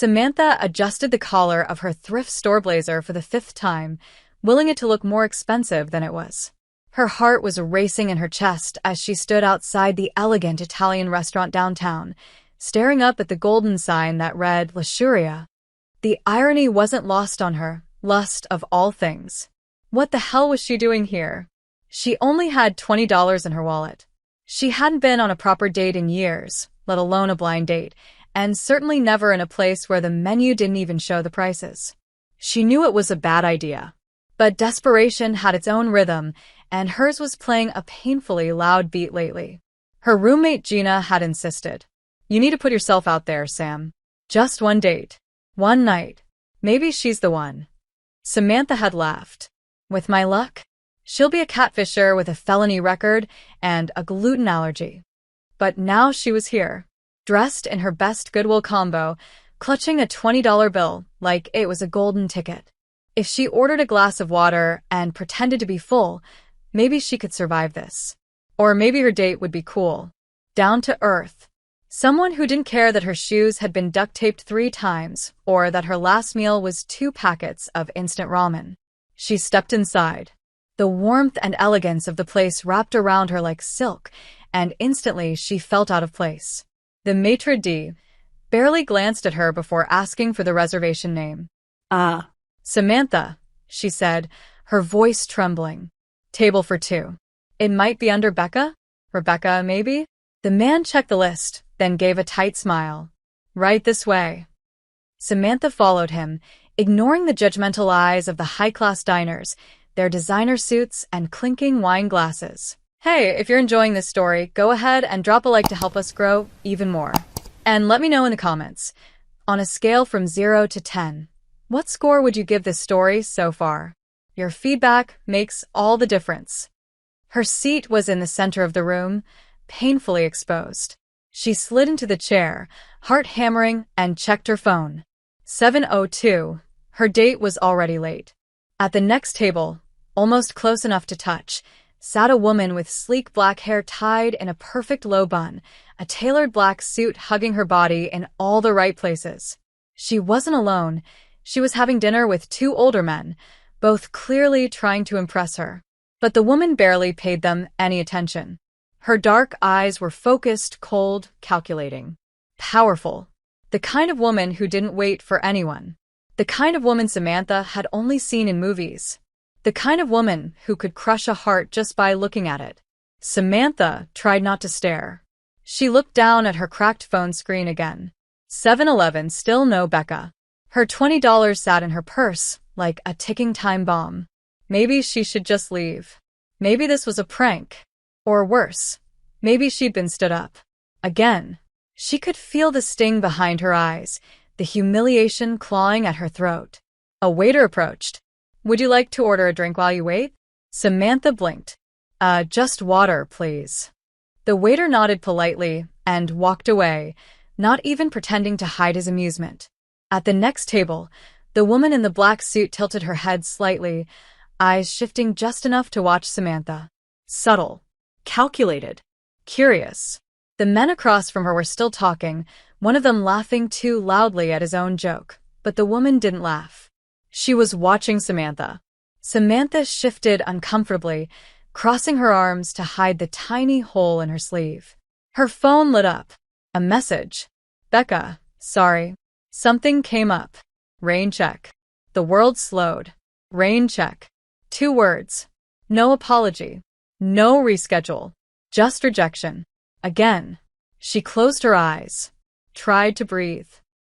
Samantha adjusted the collar of her thrift store blazer for the 5th time, willing it to look more expensive than it was. Her heart was racing in her chest as she stood outside the elegant Italian restaurant downtown, staring up at the golden sign that read Lasciuria. The irony wasn't lost on her, lust of all things. What the hell was she doing here? She only had $20 in her wallet. She hadn't been on a proper date in years, let alone a blind date, and certainly never in a place where the menu didn't even show the prices. She knew it was a bad idea. But desperation had its own rhythm, and hers was playing a painfully loud beat lately. Her roommate Gina had insisted. "You need to put yourself out there, Sam. Just one date. One night. Maybe she's the one." Samantha had laughed. "With my luck, she'll be a catfisher with a felony record and a gluten allergy." But now she was here, dressed in her best Goodwill combo, clutching a $20 bill like it was a golden ticket. If she ordered a glass of water and pretended to be full, maybe she could survive this. Or maybe her date would be cool. Down to earth. Someone who didn't care that her shoes had been duct-taped 3 times, or that her last meal was 2 packets of instant ramen. She stepped inside. The warmth and elegance of the place wrapped around her like silk, and instantly she felt out of place. The maitre d' barely glanced at her before asking for the reservation name. Samantha," she said, her voice trembling. "Table for 2. It might be under Becca? Rebecca, maybe?" The man checked the list, then gave a tight smile. "Right this way." Samantha followed him, ignoring the judgmental eyes of the high-class diners, their designer suits and clinking wine glasses. Hey, if you're enjoying this story, go ahead and drop a like to help us grow even more. And let me know in the comments, on a scale from 0 to 10, what score would you give this story so far? Your feedback makes all the difference. Her seat was in the center of the room, painfully exposed. She slid into the chair, heart hammering, and checked her phone. 7:02. Her date was already late. At the next table, almost close enough to touch, sat a woman with sleek black hair tied in a perfect low bun, a tailored black suit hugging her body in all the right places. She wasn't alone. She was having dinner with 2 older men, both clearly trying to impress her. But the woman barely paid them any attention. Her dark eyes were focused, cold, calculating. Powerful. The kind of woman who didn't wait for anyone. The kind of woman Samantha had only seen in movies. The kind of woman who could crush a heart just by looking at it. Samantha tried not to stare. She looked down at her cracked phone screen again. 7-Eleven, still no Becca. Her $20 sat in her purse like a ticking time bomb. Maybe she should just leave. Maybe this was a prank. Or worse, maybe she'd been stood up. Again. She could feel the sting behind her eyes, the humiliation clawing at her throat. A waiter approached. "Would you like to order a drink while you wait?" Samantha blinked. Just water, please." The waiter nodded politely and walked away, not even pretending to hide his amusement. At the next table, the woman in the black suit tilted her head slightly, eyes shifting just enough to watch Samantha. Subtle. Calculated. Curious. The men across from her were still talking, one of them laughing too loudly at his own joke, but the woman didn't laugh. She was watching Samantha. Samantha shifted uncomfortably, crossing her arms to hide the tiny hole in her sleeve. Her phone lit up. A message. "Becca, sorry. Something came up. Rain check." The world slowed. Rain check. 2 words. No apology. No reschedule. Just rejection. Again. She closed her eyes. Tried to breathe.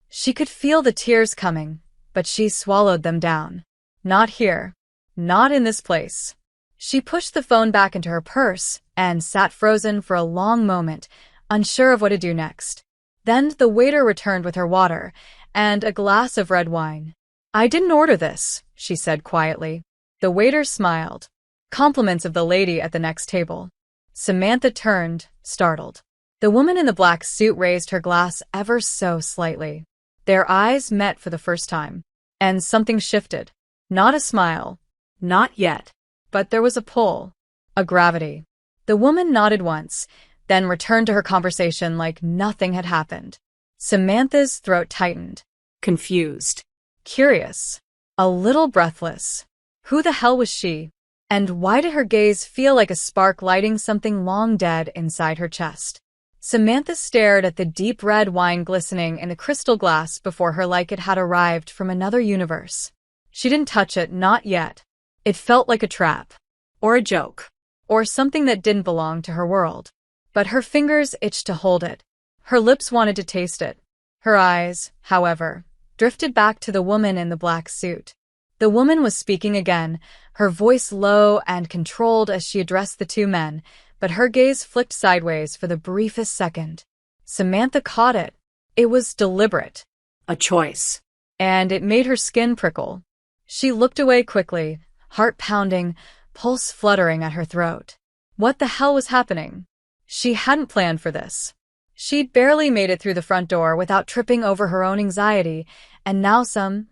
She could feel the tears coming, but she swallowed them down. Not here. Not in this place. She pushed the phone back into her purse and sat frozen for a long moment, unsure of what to do next. Then the waiter returned with her water and a glass of red wine. "I didn't order this," she said quietly. The waiter smiled. Compliments of the lady at the next table. Samantha turned, startled. The woman in the black suit raised her glass ever so slightly. Their eyes met for the first time. And something shifted. Not a smile. Not yet. But there was a pull. A gravity. The woman nodded once, then returned to her conversation like nothing had happened. Samantha's throat tightened. confused, curious, a little breathless. Who the hell was she? And why did her gaze feel like a spark lighting something long dead inside her chest? Samantha stared at the deep red wine glistening in the crystal glass before her like it had arrived from another universe. She didn't touch it, not yet. It felt like a trap. or a joke. Or something that didn't belong to her world. But her fingers itched to hold it. Her lips wanted to taste it. Her eyes, however, drifted back to the woman in the black suit. The woman was speaking again, her voice low and controlled as she addressed the two men, but her gaze flicked sideways for the briefest second. Samantha caught it. It was deliberate. A choice. And it made her skin prickle. She looked away quickly, heart pounding, pulse fluttering at her throat. What the hell was happening? She hadn't planned for this. She'd barely made it through the front door without tripping over her own anxiety, and now some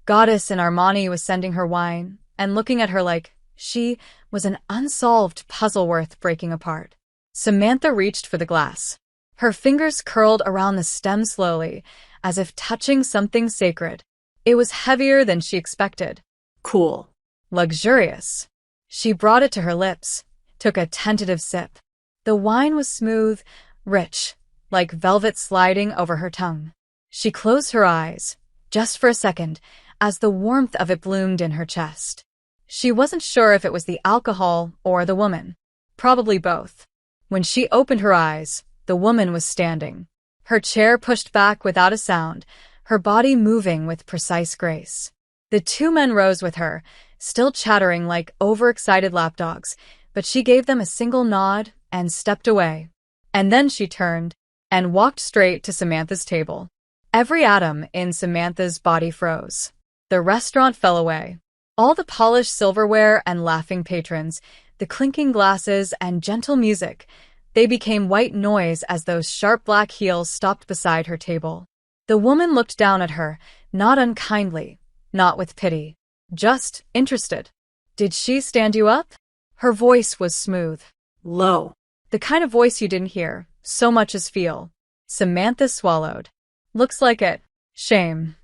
goddess in Armani was sending her wine and looking at her like she was an unsolved puzzle worth breaking apart. Samantha reached for the glass. Her fingers curled around the stem slowly, as if touching something sacred. It was heavier than she expected. Cool. Luxurious. She brought it to her lips, took a tentative sip. The wine was smooth, rich, like velvet sliding over her tongue. She closed her eyes, just for a second, as the warmth of it bloomed in her chest. She wasn't sure if it was the alcohol or the woman. Probably both. When she opened her eyes, the woman was standing. Her chair pushed back without a sound, her body moving with precise grace. The two men rose with her, still chattering like overexcited lapdogs, but she gave them a single nod and stepped away. And then she turned and walked straight to Samantha's table. Every atom in Samantha's body froze. The restaurant fell away. All the polished silverware and laughing patrons, the clinking glasses and gentle music, they became white noise as those sharp black heels stopped beside her table. The woman looked down at her, not unkindly, not with pity, just interested. Did she stand you up? Her voice was smooth. Low. The kind of voice you didn't hear, so much as feel. Samantha swallowed. Looks like it. Shame.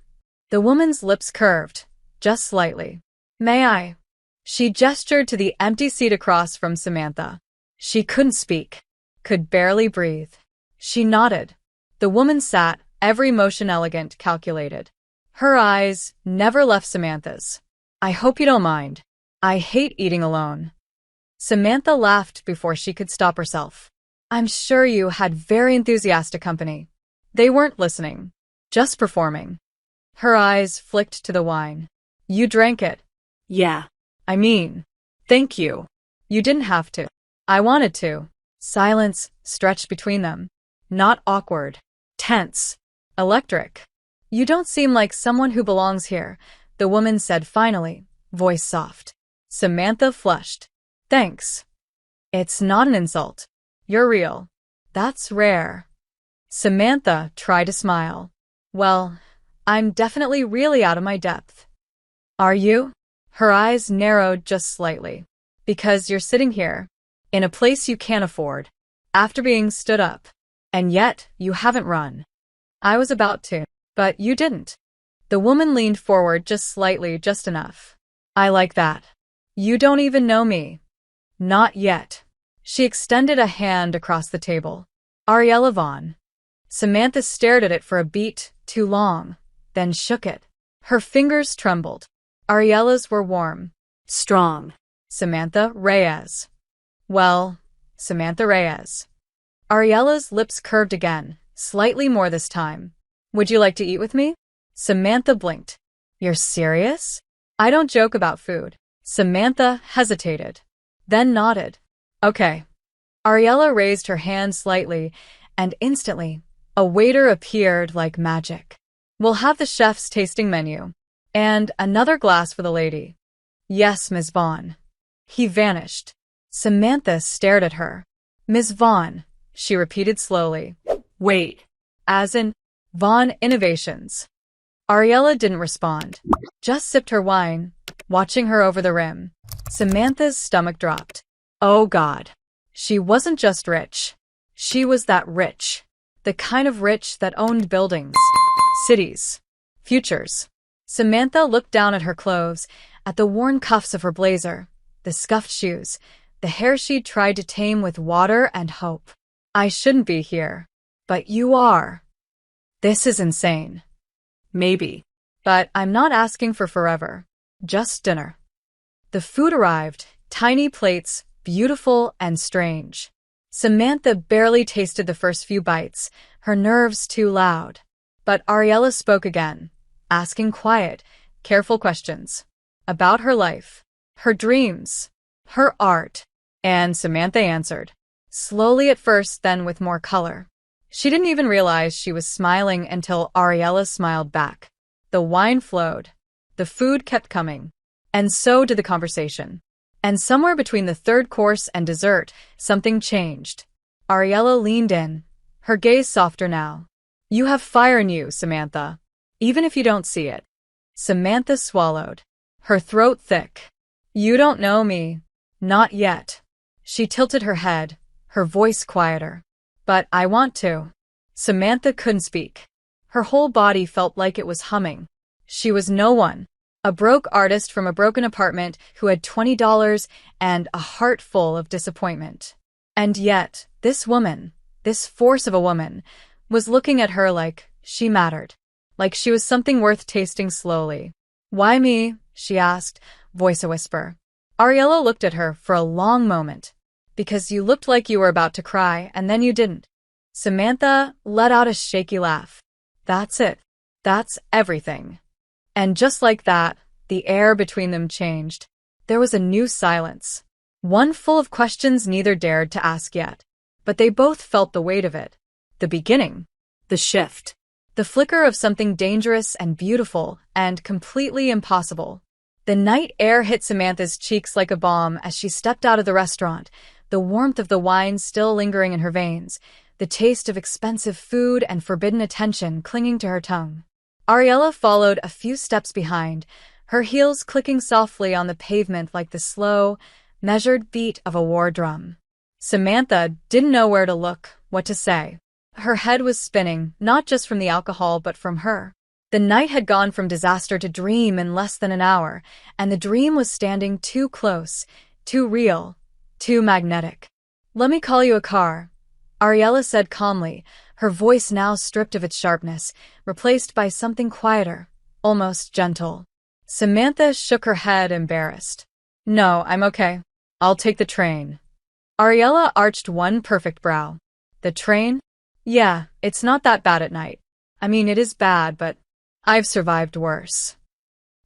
The woman's lips curved, just slightly. May I? She gestured to the empty seat across from Samantha. She couldn't speak, could barely breathe. She nodded. The woman sat, every motion elegant, calculated. Her eyes never left Samantha's. I hope you don't mind. I hate eating alone. Samantha laughed before she could stop herself. I'm sure you had very enthusiastic company. They weren't listening, just performing. Her eyes flicked to the wine. You drank it. Yeah. I mean, thank you. You didn't have to. I wanted to. Silence stretched between them. Not awkward. Tense. Electric. You don't seem like someone who belongs here, the woman said finally, voice soft. Samantha flushed. Thanks. It's not an insult. You're real. That's rare. Samantha tried to smile. Well, I'm definitely really out of my depth. Are you? Her eyes narrowed just slightly. Because you're sitting here, in a place you can't afford, after being stood up. And yet, you haven't run. I was about to, but you didn't. The woman leaned forward just slightly, just enough. I like that. You don't even know me. Not yet. She extended a hand across the table. Ariella Vaughn. Samantha stared at it for a beat, too long, then shook it. Her fingers trembled. Ariella's were warm. Strong. Samantha Reyes. Well, Samantha Reyes. Ariella's lips curved again, slightly more this time. Would you like to eat with me? Samantha blinked. You're serious? I don't joke about food. Samantha hesitated, then nodded. Okay. Ariella raised her hand slightly, and instantly, a waiter appeared like magic. We'll have the chef's tasting menu. And another glass for the lady. Yes, Miss Vaughn. He vanished. Samantha stared at her. Miss Vaughn, she repeated slowly. Wait. As in, Vaughn Innovations. Ariella didn't respond, just sipped her wine, watching her over the rim. Samantha's stomach dropped. Oh God. She wasn't just rich. She was that rich. The kind of rich that owned buildings, cities, Futures. Samantha looked down at her clothes, at the worn cuffs of her blazer, the scuffed shoes, the hair she'd tried to tame with water and hope. I shouldn't be here. But you are. This is insane. Maybe. But I'm not asking for forever. Just dinner. The food arrived, tiny plates, beautiful and strange. Samantha barely tasted the first few bites, her nerves too loud. But Ariella spoke again, asking quiet, careful questions. About her life, her dreams, her art. And Samantha answered. Slowly at first, then with more color. She didn't even realize she was smiling until Ariella smiled back. The wine flowed. The food kept coming. And so did the conversation. And somewhere between the third course and dessert, something changed. Ariella leaned in, her gaze softer now. You have fire in you, Samantha. Even if you don't see it. Samantha swallowed, her throat thick. You don't know me. Not yet. She tilted her head, her voice quieter. But I want to. Samantha couldn't speak. Her whole body felt like it was humming. She was no one. A broke artist from a broken apartment who had $20 and a heart full of disappointment. And yet, this woman, this force of a woman, was looking at her like she mattered. Like she was something worth tasting slowly. Why me? She asked, voice a whisper. Ariella looked at her for a long moment. Because you looked like you were about to cry, and then you didn't. Samantha let out a shaky laugh. That's it. That's everything. And just like that, the air between them changed. There was a new silence. One full of questions neither dared to ask yet. But they both felt the weight of it. The beginning. The shift. The flicker of something dangerous and beautiful and completely impossible. The night air hit Samantha's cheeks like a bomb as she stepped out of the restaurant, the warmth of the wine still lingering in her veins, the taste of expensive food and forbidden attention clinging to her tongue. Ariella followed a few steps behind, her heels clicking softly on the pavement like the slow, measured beat of a war drum. Samantha didn't know where to look, what to say. Her head was spinning, not just from the alcohol but from her. The night had gone from disaster to dream in less than an hour, and the dream was standing too close, too real, too magnetic. Let me call you a car, Ariella said calmly, her voice now stripped of its sharpness, replaced by something quieter, almost gentle. Samantha shook her head, embarrassed. No, I'm okay. I'll take the train. Ariella arched one perfect brow. The train? Yeah, it's not that bad at night. I mean, it is bad, but I've survived worse.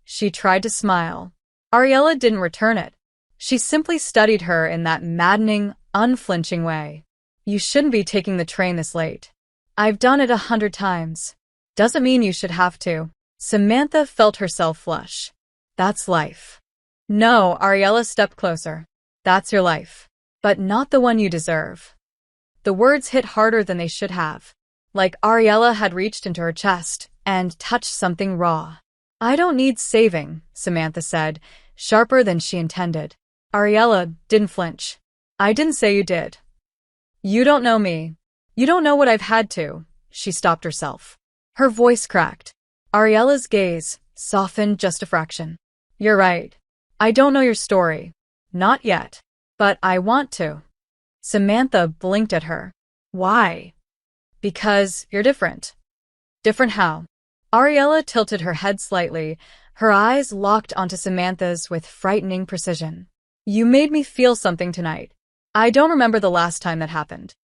She tried to smile. Ariella didn't return it. She simply studied her in that maddening, unflinching way. You shouldn't be taking the train this late. I've done it 100 times. Doesn't mean you should have to. Samantha felt herself flush. That's life. No, Ariella stepped closer. That's your life. But not the one you deserve. The words hit harder than they should have. Like Ariella had reached into her chest and touched something raw. I don't need saving, Samantha said, sharper than she intended. Ariella didn't flinch. I didn't say you did. You don't know me. You don't know what I've had to. She stopped herself. Her voice cracked. Ariella's gaze softened just a fraction. You're right. I don't know your story. Not yet. But I want to. Samantha blinked at her. Why? Because you're different. Different how? Ariella tilted her head slightly, her eyes locked onto Samantha's with frightening precision. You made me feel something tonight. I don't remember the last time that happened.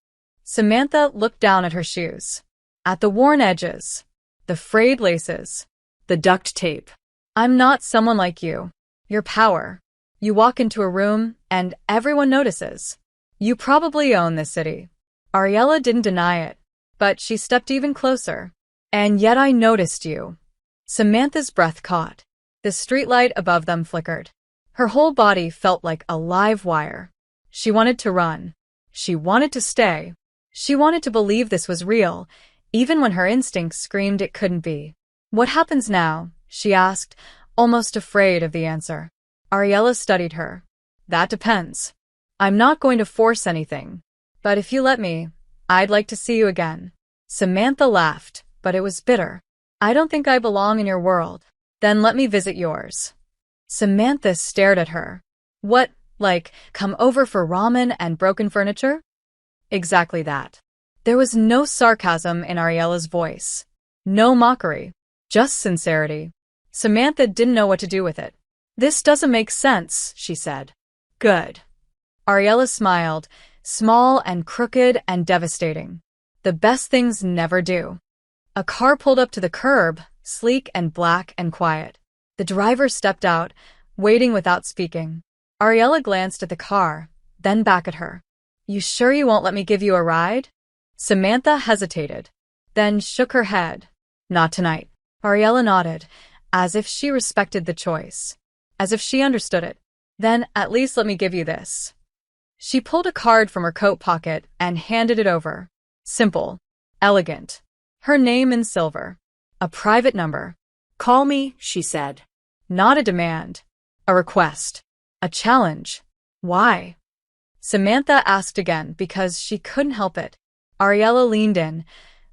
Samantha looked down at her shoes. At the worn edges. The frayed laces. The duct tape. I'm not someone like you. Your power. You walk into a room, and everyone notices. You probably own this city. Ariella didn't deny it, but she stepped even closer. And yet I noticed you. Samantha's breath caught. The streetlight above them flickered. Her whole body felt like a live wire. She wanted to run. She wanted to stay. She wanted to believe this was real, even when her instincts screamed it couldn't be. What happens now? She asked, almost afraid of the answer. Ariella studied her. That depends. I'm not going to force anything. But if you let me, I'd like to see you again. Samantha laughed, but it was bitter. I don't think I belong in your world. Then let me visit yours. Samantha stared at her. What, like, come over for ramen and broken furniture? Exactly that. There was no sarcasm in Ariella's voice. No mockery. Just sincerity. Samantha didn't know what to do with it. This doesn't make sense, she said. Good. Ariella smiled, small and crooked and devastating. The best things never do. A car pulled up to the curb, sleek and black and quiet. The driver stepped out, waiting without speaking. Ariella glanced at the car, then back at her. You sure you won't let me give you a ride? Samantha hesitated, then shook her head. Not tonight. Ariella nodded, as if she respected the choice, as if she understood it. Then at least let me give you this. She pulled a card from her coat pocket and handed it over. Simple. Elegant. Her name in silver. A private number. Call me, she said. Not a demand. A request. A challenge. Why? Samantha asked again because she couldn't help it. Ariella leaned in,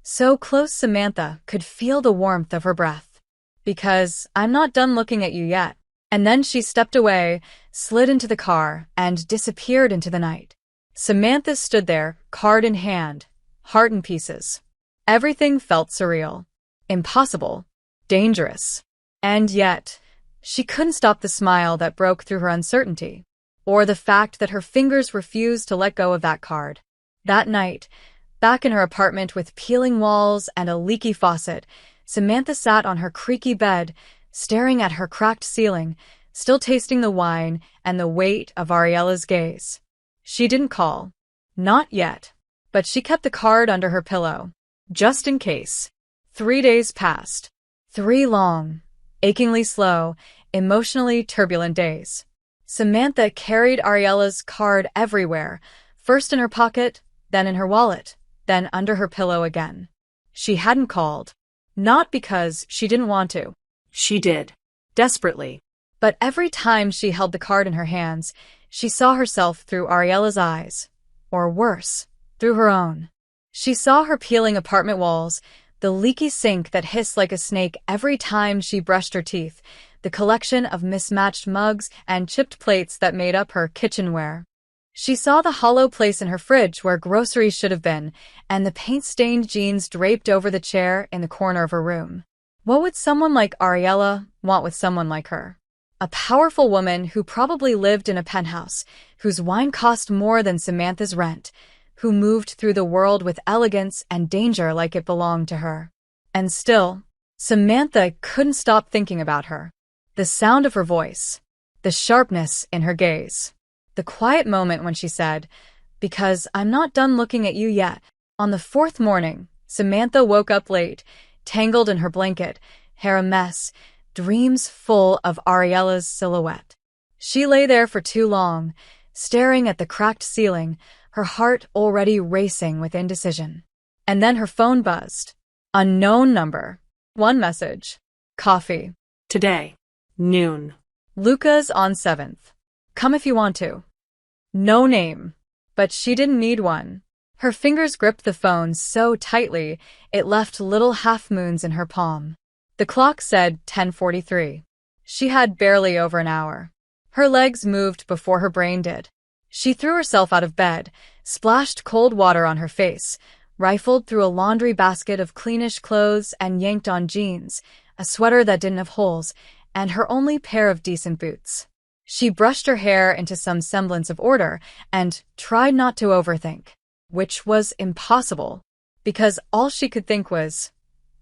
so close Samantha could feel the warmth of her breath. Because I'm not done looking at you yet. And then she stepped away, slid into the car, and disappeared into the night. Samantha stood there, card in hand, heart in pieces. Everything felt surreal, impossible, dangerous. And yet, she couldn't stop the smile that broke through her uncertainty, or the fact that her fingers refused to let go of that card. That night, back in her apartment with peeling walls and a leaky faucet, Samantha sat on her creaky bed, staring at her cracked ceiling, still tasting the wine and the weight of Ariella's gaze. She didn't call. Not yet. But she kept the card under her pillow, just in case. 3 days passed. 3 long, achingly slow, emotionally turbulent days. Samantha carried Ariella's card everywhere, first in her pocket, then in her wallet, then under her pillow again. She hadn't called. Not because she didn't want to. She did. Desperately. But every time she held the card in her hands, she saw herself through Ariella's eyes. Or worse, through her own. She saw her peeling apartment walls, the leaky sink that hissed like a snake every time she brushed her teeth, the collection of mismatched mugs and chipped plates that made up her kitchenware. She saw the hollow place in her fridge where groceries should have been, and the paint-stained jeans draped over the chair in the corner of her room. What would someone like Ariella want with someone like her? A powerful woman who probably lived in a penthouse, whose wine cost more than Samantha's rent, who moved through the world with elegance and danger like it belonged to her. And still, Samantha couldn't stop thinking about her. The sound of her voice, the sharpness in her gaze, the quiet moment when she said, "Because I'm not done looking at you yet." On the 4th morning, Samantha woke up late, tangled in her blanket, hair a mess, dreams full of Ariella's silhouette. She lay there for too long, staring at the cracked ceiling, her heart already racing with indecision. And then her phone buzzed. Unknown number. One message. Coffee. Today. Noon. Luca's on 7th. Come if you want to. No name. But she didn't need one. Her fingers gripped the phone so tightly, it left little half-moons in her palm. The clock said 10:43. She had barely over an hour. Her legs moved before her brain did. She threw herself out of bed, splashed cold water on her face, rifled through a laundry basket of cleanish clothes and yanked on jeans, a sweater that didn't have holes, and her only pair of decent boots. She brushed her hair into some semblance of order and tried not to overthink, which was impossible, because all she could think was,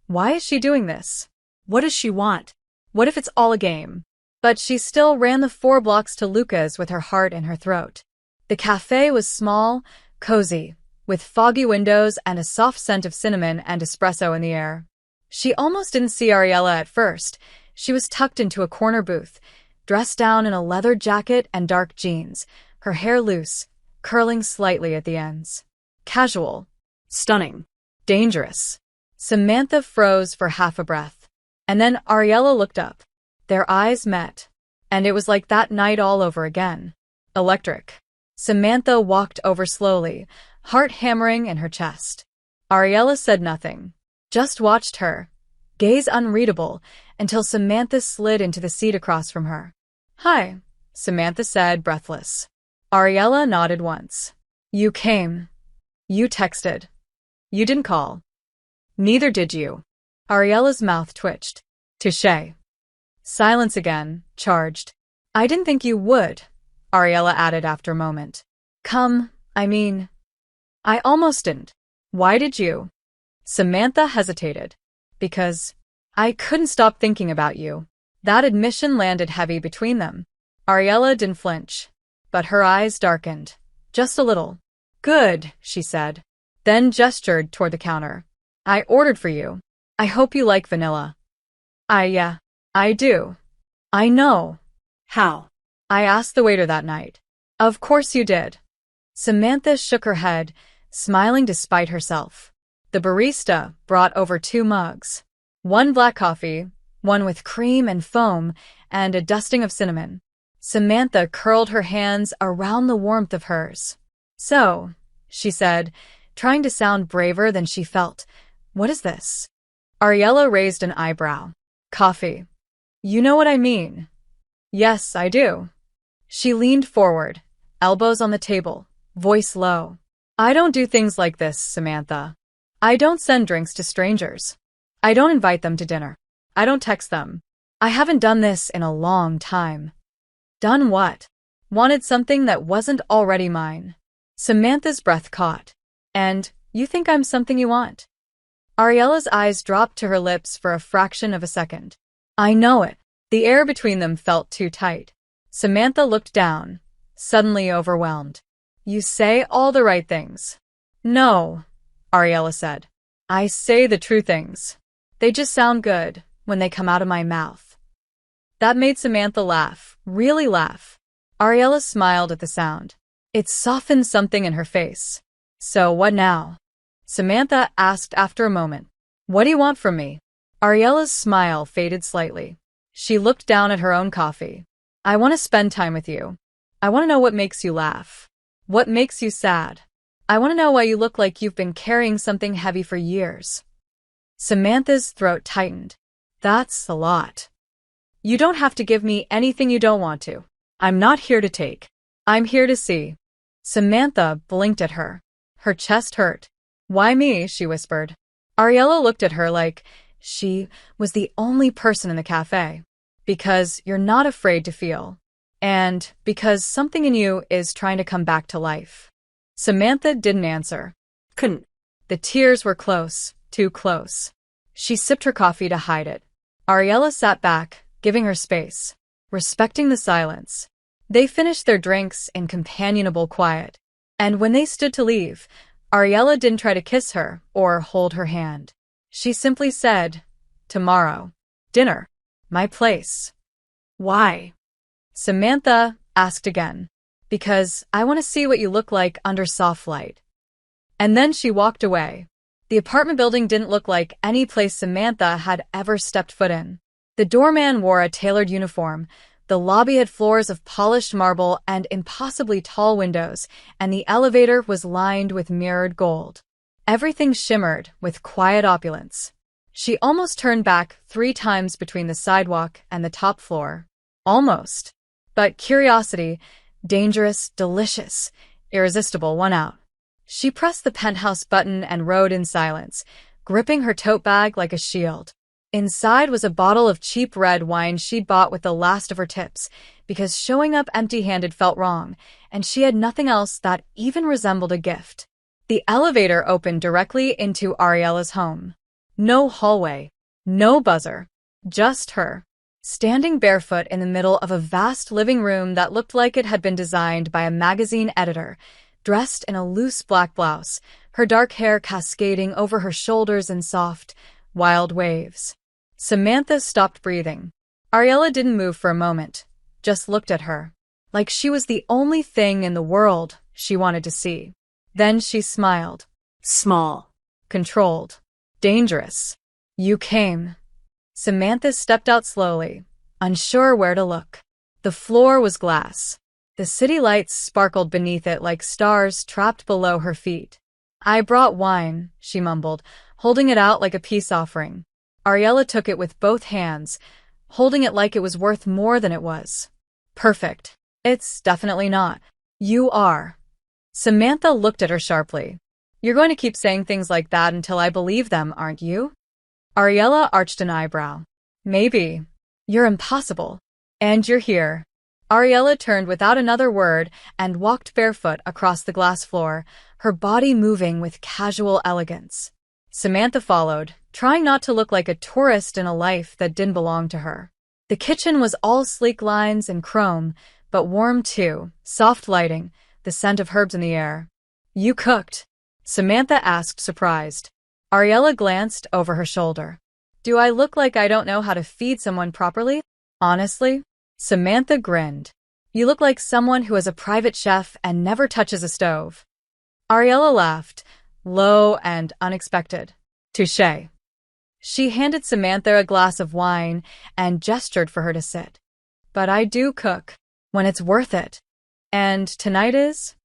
why is she doing this? What does she want? What if it's all a game? But she still ran the 4 blocks to Luca's with her heart in her throat. The cafe was small, cozy, with foggy windows and a soft scent of cinnamon and espresso in the air. She almost didn't see Ariella at first. She was tucked into a corner booth, dressed down in a leather jacket and dark jeans, her hair loose, curling slightly at the ends. Casual. Stunning. Dangerous. Samantha froze for half a breath. And then Ariella looked up. Their eyes met. And it was like that night all over again. Electric. Samantha walked over slowly, heart hammering in her chest. Ariella said nothing. Just watched her. gaze unreadable, until Samantha slid into the seat across from her. "Hi," Samantha said, breathless. Ariella nodded once. "You came. You texted. You didn't call." "Neither did you." Ariella's mouth twitched. "Touché." Silence again, charged. "I didn't think you would," Ariella added after a moment. I almost didn't." "Why did you?" Samantha hesitated. "Because I couldn't stop thinking about you." That admission landed heavy between them. Ariella didn't flinch, but her eyes darkened. Just a little. "Good," she said, then gestured toward the counter. "I ordered for you. I hope you like vanilla." I do." "I know." How? "I asked the waiter that night." "Of course you did." Samantha shook her head, smiling despite herself. The barista brought over 2 mugs. One black coffee, one with cream and foam, and a dusting of cinnamon. Samantha curled her hands around the warmth of hers. "So," she said, trying to sound braver than she felt, "what is this?" Ariella raised an eyebrow. "Coffee." "You know what I mean." "Yes, I do." She leaned forward, elbows on the table, voice low. "I don't do things like this, Samantha. I don't send drinks to strangers. I don't invite them to dinner. I don't text them. I haven't done this in a long time." "Done what?" "Wanted something that wasn't already mine." Samantha's breath caught. "And you think I'm something you want?" Ariella's eyes dropped to her lips for a fraction of a second. "I know it." The air between them felt too tight. Samantha looked down, suddenly overwhelmed. "You say all the right things." "No," Ariella said. "I say the true things. They just sound good when they come out of my mouth." That made Samantha laugh, really laugh. Ariella smiled at the sound. It softened something in her face. "So what now?" Samantha asked after a moment. "What do you want from me?" Ariella's smile faded slightly. She looked down at her own coffee. "I want to spend time with you. I want to know what makes you laugh. What makes you sad. I want to know why you look like you've been carrying something heavy for years." Samantha's throat tightened. "That's a lot." "You don't have to give me anything you don't want to. I'm not here to take. I'm here to see." Samantha blinked at her. Her chest hurt. "Why me?" she whispered. Ariella looked at her like she was the only person in the cafe. "Because you're not afraid to feel. And because something in you is trying to come back to life." Samantha didn't answer. Couldn't. The tears were close, too close. She sipped her coffee to hide it. Ariella sat back, giving her space, respecting the silence. They finished their drinks in companionable quiet. And when they stood to leave, Ariella didn't try to kiss her or hold her hand. She simply said, "Tomorrow. Dinner. My place." Why? Samantha asked again. "Because I want to see what you look like under soft light." And then she walked away. The apartment building didn't look like any place Samantha had ever stepped foot in. The doorman wore a tailored uniform, the lobby had floors of polished marble and impossibly tall windows, and the elevator was lined with mirrored gold. Everything shimmered with quiet opulence. She almost turned back 3 times between the sidewalk and the top floor. Almost. But curiosity, dangerous, delicious, irresistible, won out. She pressed the penthouse button and rode in silence, gripping her tote bag like a shield. Inside was a bottle of cheap red wine she'd bought with the last of her tips, because showing up empty-handed felt wrong, and she had nothing else that even resembled a gift. The elevator opened directly into Ariella's home. No hallway, no buzzer, just her, standing barefoot in the middle of a vast living room that looked like it had been designed by a magazine editor, dressed in a loose black blouse, her dark hair cascading over her shoulders in soft, wild waves. Samantha stopped breathing. Ariella didn't move for a moment, just looked at her, like she was the only thing in the world she wanted to see. Then she smiled. Small. Controlled. Dangerous. "You came." Samantha stepped out slowly, unsure where to look. The floor was glass. The city lights sparkled beneath it like stars trapped below her feet. "I brought wine," she mumbled, holding it out like a peace offering. Ariella took it with both hands, holding it like it was worth more than it was. Perfect. It's definitely not. You are. Samantha looked at her sharply. You're going to keep saying things like that until I believe them, aren't you? Ariella arched an eyebrow. Maybe. You're impossible. And you're here. Ariella turned without another word and walked barefoot across the glass floor, her body moving with casual elegance. Samantha followed, trying not to look like a tourist in a life that didn't belong to her. The kitchen was all sleek lines and chrome, but warm too, soft lighting, the scent of herbs in the air. You cooked? Samantha asked, surprised. Ariella glanced over her shoulder. Do I look like I don't know how to feed someone properly? Honestly? Samantha grinned. You look like someone who is a private chef and never touches a stove. Ariella laughed, low and unexpected. Touché. She handed Samantha a glass of wine and gestured for her to sit. But I do cook, when it's worth it. And tonight is?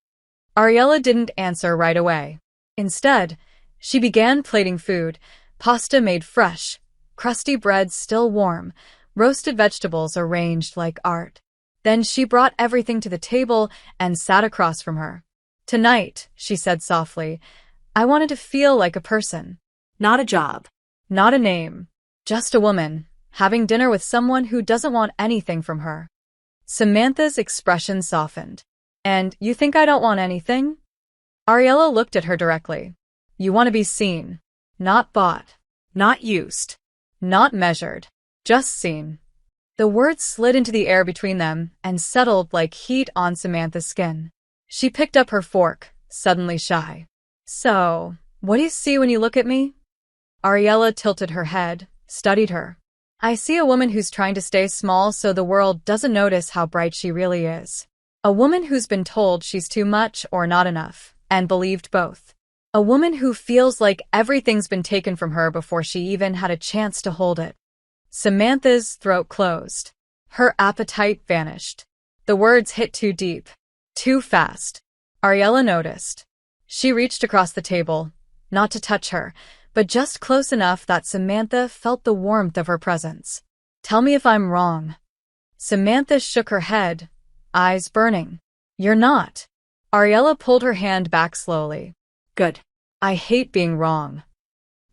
Ariella didn't answer right away. Instead, she began plating food, pasta made fresh, crusty bread still warm, roasted vegetables arranged like art. Then she brought everything to the table and sat across from her. Tonight, she said softly, I wanted to feel like a person. Not a job. Not a name. Just a woman, having dinner with someone who doesn't want anything from her. Samantha's expression softened. And you think I don't want anything? Ariella looked at her directly. You want to be seen. Not bought. Not used. Not measured. Just seen. The words slid into the air between them and settled like heat on Samantha's skin. She picked up her fork, suddenly shy. So, what do you see when you look at me? Ariella tilted her head, studied her. I see a woman who's trying to stay small so the world doesn't notice how bright she really is. A woman who's been told she's too much or not enough, and believed both. A woman who feels like everything's been taken from her before she even had a chance to hold it. Samantha's throat closed. Her appetite vanished. The words hit too deep, too fast. Ariella noticed. She reached across the table, not to touch her, but just close enough that Samantha felt the warmth of her presence. Tell me if I'm wrong. Samantha shook her head, eyes burning. You're not. Ariella pulled her hand back slowly. Good. I hate being wrong.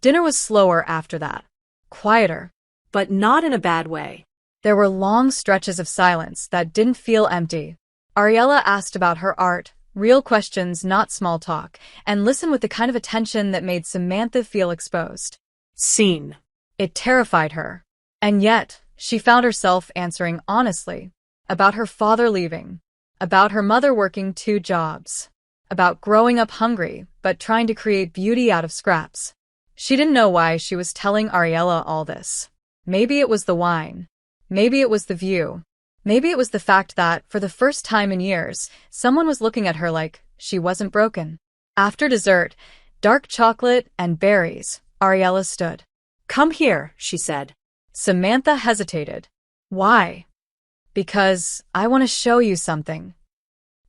Dinner was slower after that. Quieter. But not in a bad way. There were long stretches of silence that didn't feel empty. Ariella asked about her art, real questions, not small talk, and listened with the kind of attention that made Samantha feel exposed. Seen. It terrified her. And yet, she found herself answering honestly. About her father leaving. About her mother working 2 jobs. About growing up hungry, but trying to create beauty out of scraps. She didn't know why she was telling Ariella all this. Maybe it was the wine. Maybe it was the view. Maybe it was the fact that, for the first time in years, someone was looking at her like she wasn't broken. After dessert, dark chocolate and berries, Ariella stood. Come here, she said. Samantha hesitated. Why? Because I want to show you something.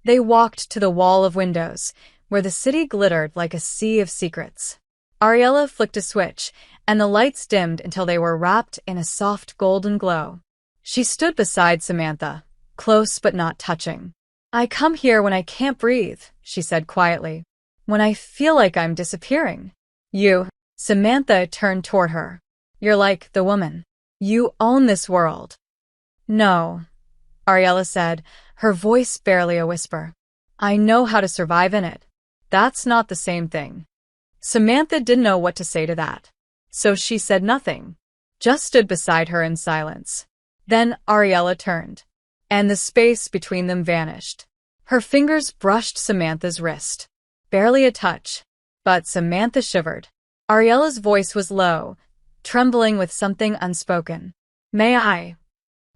They walked to the wall of windows, where the city glittered like a sea of secrets. Ariella flicked a switch, and the lights dimmed until they were wrapped in a soft golden glow. She stood beside Samantha, close but not touching. I come here when I can't breathe, she said quietly. When I feel like I'm disappearing. You. Samantha turned toward her. You're like the woman. You own this world. No, Ariella said, her voice barely a whisper. I know how to survive in it. That's not the same thing. Samantha didn't know what to say to that. So she said nothing, just stood beside her in silence. Then Ariella turned, and the space between them vanished. Her fingers brushed Samantha's wrist. Barely a touch, but Samantha shivered. Ariella's voice was low, trembling with something unspoken. May I?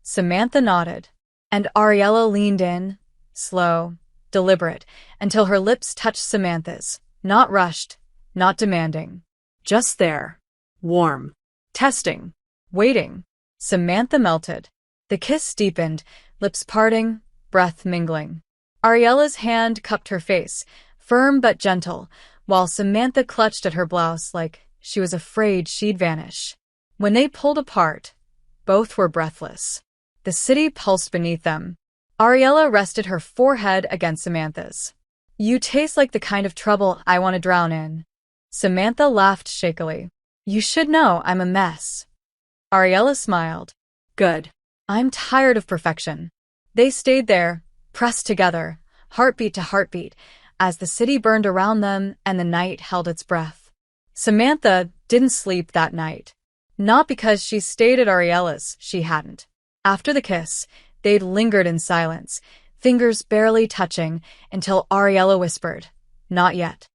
Samantha nodded, and Ariella leaned in, slow, deliberate, until her lips touched Samantha's, not rushed, not demanding. Just there. Warm. Testing. Waiting. Samantha melted. The kiss deepened, lips parting, breath mingling. Ariella's hand cupped her face, firm but gentle, while Samantha clutched at her blouse like she was afraid she'd vanish. When they pulled apart, both were breathless. The city pulsed beneath them. Ariella rested her forehead against Samantha's. "You taste like the kind of trouble I want to drown in." Samantha laughed shakily. "You should know I'm a mess." Ariella smiled. Good. "I'm tired of perfection." They stayed there, pressed together, heartbeat to heartbeat, as the city burned around them and the night held its breath. Samantha didn't sleep that night. Not because she stayed at Ariella's, she hadn't. After the kiss, they'd lingered in silence, fingers barely touching, until Ariella whispered, "Not yet."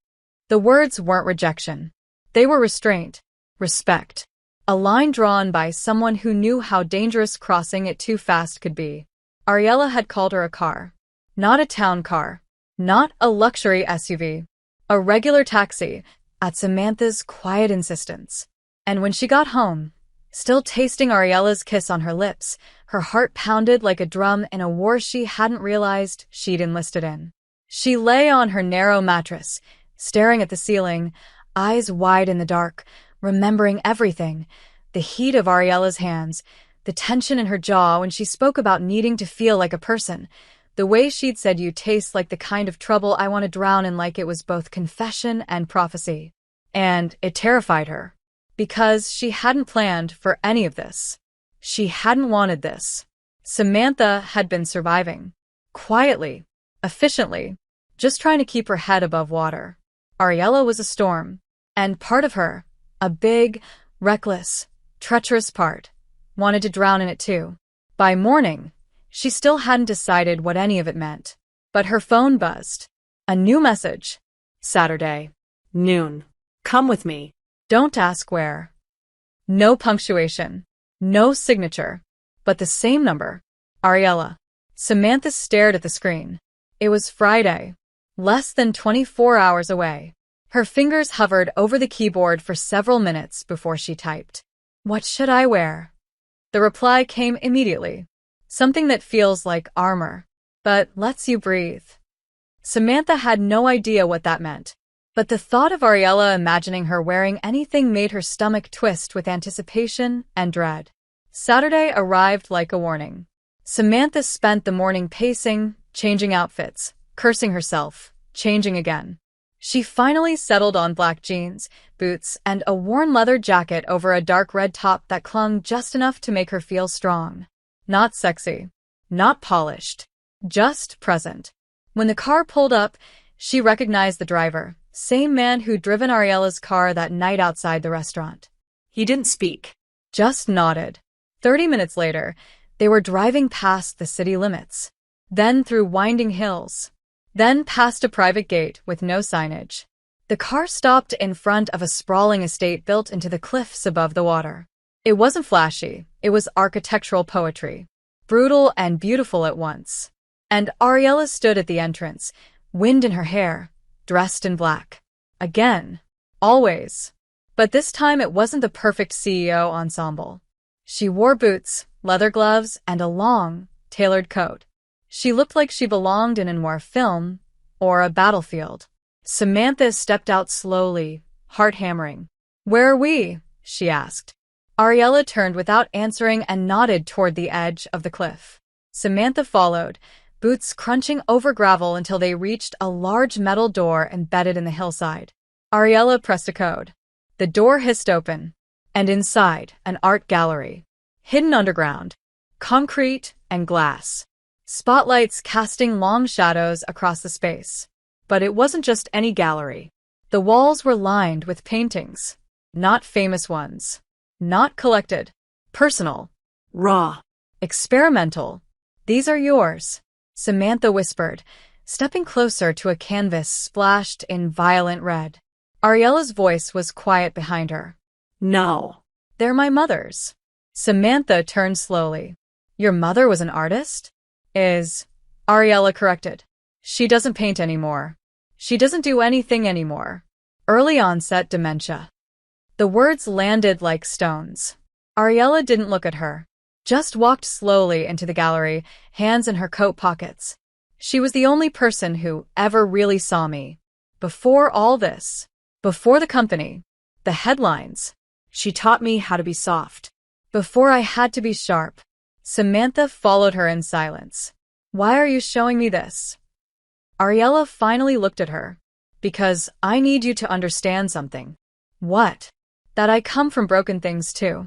The words weren't rejection. They were restraint, respect, a line drawn by someone who knew how dangerous crossing it too fast could be. Ariella had called her a car. Not a town car. Not a luxury SUV. A regular taxi, at Samantha's quiet insistence. And when she got home, still tasting Ariella's kiss on her lips, her heart pounded like a drum in a war she hadn't realized she'd enlisted in. She lay on her narrow mattress, staring at the ceiling, eyes wide in the dark, remembering everything, the heat of Ariella's hands, the tension in her jaw when she spoke about needing to feel like a person, the way she'd said "you taste like the kind of trouble I want to drown in," like it was both confession and prophecy. And it terrified her. Because she hadn't planned for any of this. She hadn't wanted this. Samantha had been surviving. Quietly. Efficiently. Just trying to keep her head above water. Ariella was a storm. And part of her, a big, reckless, treacherous part, wanted to drown in it too. By morning, she still hadn't decided what any of it meant. But her phone buzzed. A new message. Saturday. Noon. Come with me. Don't ask where. No punctuation. No signature. But the same number. Ariella. Samantha stared at the screen. It was Friday. Less than 24 hours away. Her fingers hovered over the keyboard for several minutes before she typed. "What should I wear?" The reply came immediately. Something that feels like armor, but lets you breathe. Samantha had no idea what that meant. But the thought of Ariella imagining her wearing anything made her stomach twist with anticipation and dread. Saturday arrived like a warning. Samantha spent the morning pacing, changing outfits, cursing herself, changing again. She finally settled on black jeans, boots, and a worn leather jacket over a dark red top that clung just enough to make her feel strong. Not sexy. Not polished. Just present. When the car pulled up, she recognized the driver. Same man who'd driven Ariella's car that night outside the restaurant. He didn't speak. Just nodded. 30 minutes later, they were driving past the city limits. Then through winding hills. Then past a private gate with no signage. The car stopped in front of a sprawling estate built into the cliffs above the water. It wasn't flashy. It was architectural poetry. Brutal and beautiful at once. And Ariella stood at the entrance, wind in her hair, dressed in black. Again. Always. But this time it wasn't the perfect CEO ensemble. She wore boots, leather gloves, and a long, tailored coat. She looked like she belonged in a noir film or a battlefield. Samantha stepped out slowly, heart hammering. "Where are we?" she asked. Ariella turned without answering and nodded toward the edge of the cliff. Samantha followed, boots crunching over gravel until they reached a large metal door embedded in the hillside. Ariella pressed a code. The door hissed open, and inside, an art gallery. Hidden underground. Concrete and glass. Spotlights casting long shadows across the space. But it wasn't just any gallery. The walls were lined with paintings. Not famous ones. Not collected. Personal. Raw. Experimental. "These are yours," Samantha whispered, stepping closer to a canvas splashed in violent red. Ariella's voice was quiet behind her. No. "They're my mother's." Samantha turned slowly. "Your mother was an artist?" Ariella corrected. "She doesn't paint anymore. She doesn't do anything anymore. Early onset dementia." The words landed like stones. Ariella didn't look at her. Just walked slowly into the gallery, hands in her coat pockets. "She was the only person who ever really saw me. Before all this. Before the company. The headlines." She taught me how to be soft. Before I had to be sharp. Samantha followed her in silence. Why are you showing me this? Ariella finally looked at her. Because I need you to understand something. What? That I come from broken things too.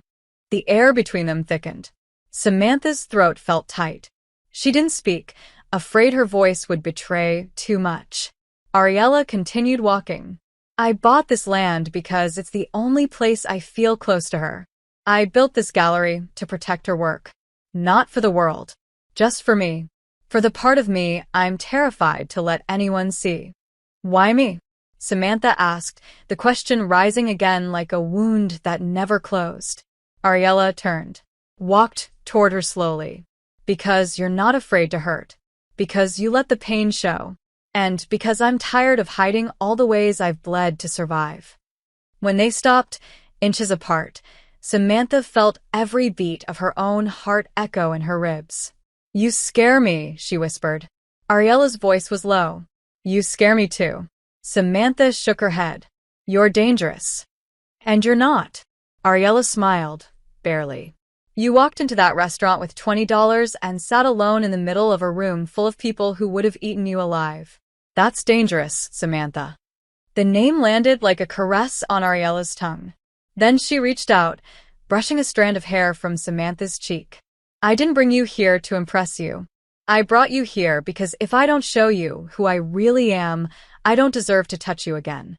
The air between them thickened. Samantha's throat felt tight. She didn't speak, afraid her voice would betray too much. Ariella continued walking. I bought this land because it's the only place I feel close to her. I built this gallery to protect her work. Not for the world. Just for me. For the part of me I'm terrified to let anyone see. Why me? Samantha asked, the question rising again like a wound that never closed. Ariella turned, walked toward her slowly. Because you're not afraid to hurt. Because you let the pain show. And because I'm tired of hiding all the ways I've bled to survive. When they stopped, inches apart, Samantha felt every beat of her own heart echo in her ribs. You scare me, she whispered. Ariella's voice was low. You scare me too. Samantha shook her head. You're dangerous. And you're not. Ariella smiled, barely. You walked into that restaurant with $20 and sat alone in the middle of a room full of people who would have eaten you alive. That's dangerous, Samantha. The name landed like a caress on Ariella's tongue. Then she reached out, brushing a strand of hair from Samantha's cheek. I didn't bring you here to impress you. I brought you here because if I don't show you who I really am, I don't deserve to touch you again.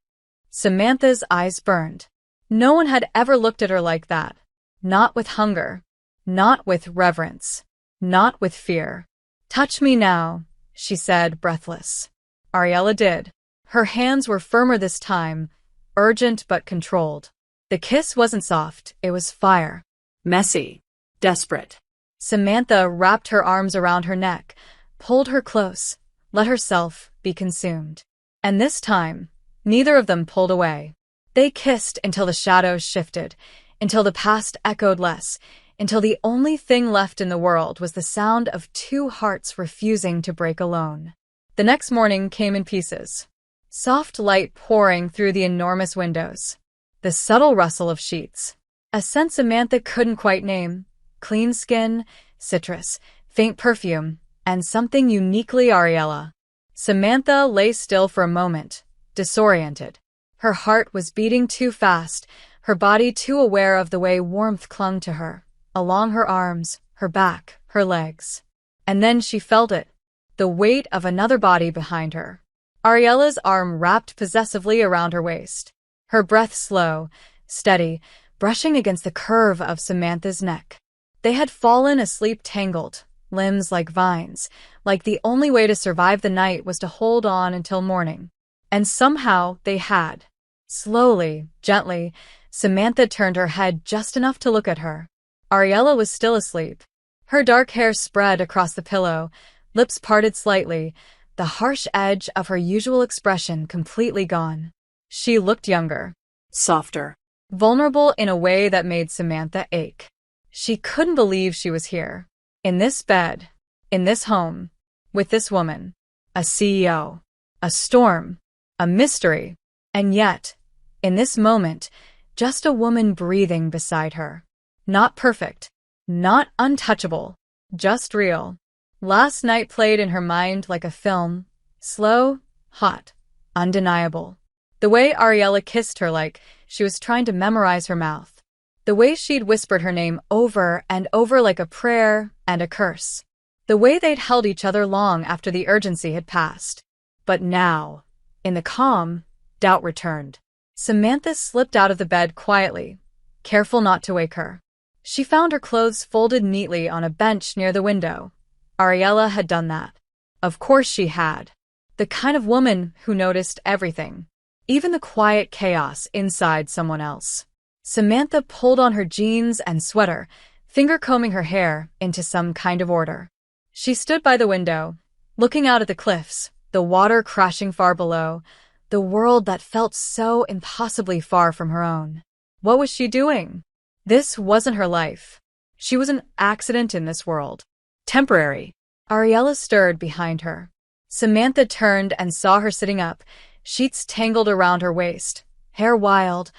Samantha's eyes burned. No one had ever looked at her like that. Not with hunger. Not with reverence. Not with fear. Touch me now, she said, breathless. Ariella did. Her hands were firmer this time, urgent but controlled. The kiss wasn't soft, it was fire. Messy. Desperate. Samantha wrapped her arms around her neck, pulled her close, let herself be consumed. And this time, neither of them pulled away. They kissed until the shadows shifted, until the past echoed less, until the only thing left in the world was the sound of two hearts refusing to break alone. The next morning came in pieces. Soft light pouring through the enormous windows. The subtle rustle of sheets. A scent Samantha couldn't quite name. Clean skin, citrus, faint perfume, and something uniquely Ariella. Samantha lay still for a moment, disoriented. Her heart was beating too fast, her body too aware of the way warmth clung to her, along her arms, her back, her legs. And then she felt it, the weight of another body behind her. Ariella's arm wrapped possessively around her waist. Her breath slow, steady, brushing against the curve of Samantha's neck. They had fallen asleep tangled, limbs like vines, like the only way to survive the night was to hold on until morning. And somehow they had. Slowly, gently, Samantha turned her head just enough to look at her. Ariella was still asleep. Her dark hair spread across the pillow, lips parted slightly, the harsh edge of her usual expression completely gone. She looked younger. Softer. Vulnerable in a way that made Samantha ache. She couldn't believe she was here. In this bed. In this home. With this woman. A CEO. A storm. A mystery. And yet, in this moment, just a woman breathing beside her. Not perfect. Not untouchable. Just real. Last night played in her mind like a film. Slow, hot, undeniable. The way Ariella kissed her like she was trying to memorize her mouth. The way she'd whispered her name over and over like a prayer and a curse. The way they'd held each other long after the urgency had passed. But now, in the calm, doubt returned. Samantha slipped out of the bed quietly, careful not to wake her. She found her clothes folded neatly on a bench near the window. Ariella had done that. Of course she had. The kind of woman who noticed everything. Even the quiet chaos inside someone else. Samantha pulled on her jeans and sweater, finger-combing her hair into some kind of order. She stood by the window, looking out at the cliffs, the water crashing far below, the world that felt so impossibly far from her own. What was she doing? This wasn't her life. She was an accident in this world. Temporary. Ariella stirred behind her. Samantha turned and saw her sitting up, sheets tangled around her waist, hair wild,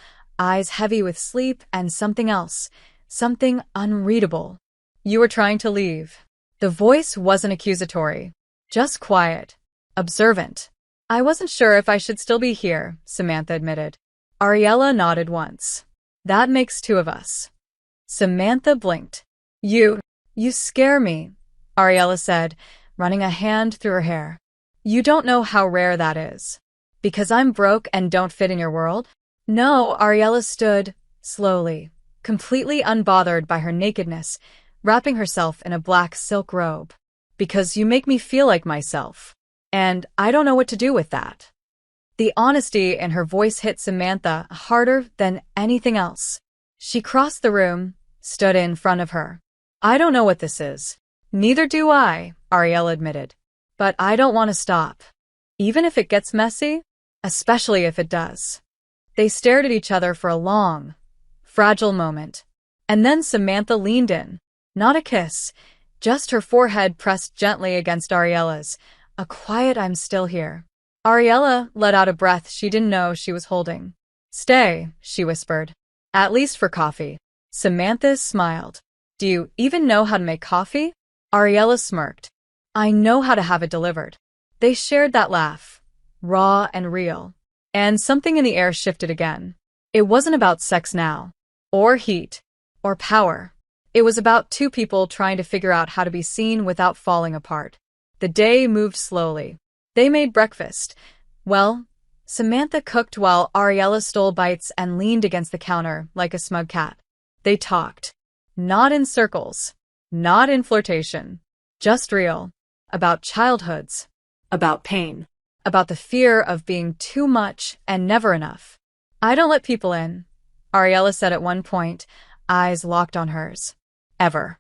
eyes heavy with sleep and something else, something unreadable. You were trying to leave. The voice wasn't accusatory, just quiet, observant. I wasn't sure if I should still be here, Samantha admitted. Ariella nodded once. That makes two of us. Samantha blinked. You scare me, Ariella said, running a hand through her hair. You don't know how rare that is. Because I'm broke and don't fit in your world? No, Ariella stood, slowly, completely unbothered by her nakedness, wrapping herself in a black silk robe. Because you make me feel like myself. And I don't know what to do with that. The honesty in her voice hit Samantha harder than anything else. She crossed the room, stood in front of her. I don't know what this is. Neither do I, Ariella admitted. But I don't want to stop. Even if it gets messy, especially if it does. They stared at each other for a long, fragile moment. And then Samantha leaned in. Not a kiss, just her forehead pressed gently against Ariella's. A quiet I'm still here. Ariella let out a breath she didn't know she was holding. Stay, she whispered. At least for coffee. Samantha smiled. Do you even know how to make coffee? Ariella smirked. I know how to have it delivered. They shared that laugh, raw and real. And something in the air shifted again. It wasn't about sex now, or heat, or power. It was about two people trying to figure out how to be seen without falling apart. The day moved slowly. They made breakfast. Well, Samantha cooked while Ariella stole bites and leaned against the counter like a smug cat. They talked. Not in circles. Not in flirtation. Just real. About childhoods. About pain. About the fear of being too much and never enough. I don't let people in, Ariella said at one point, eyes locked on hers. Ever.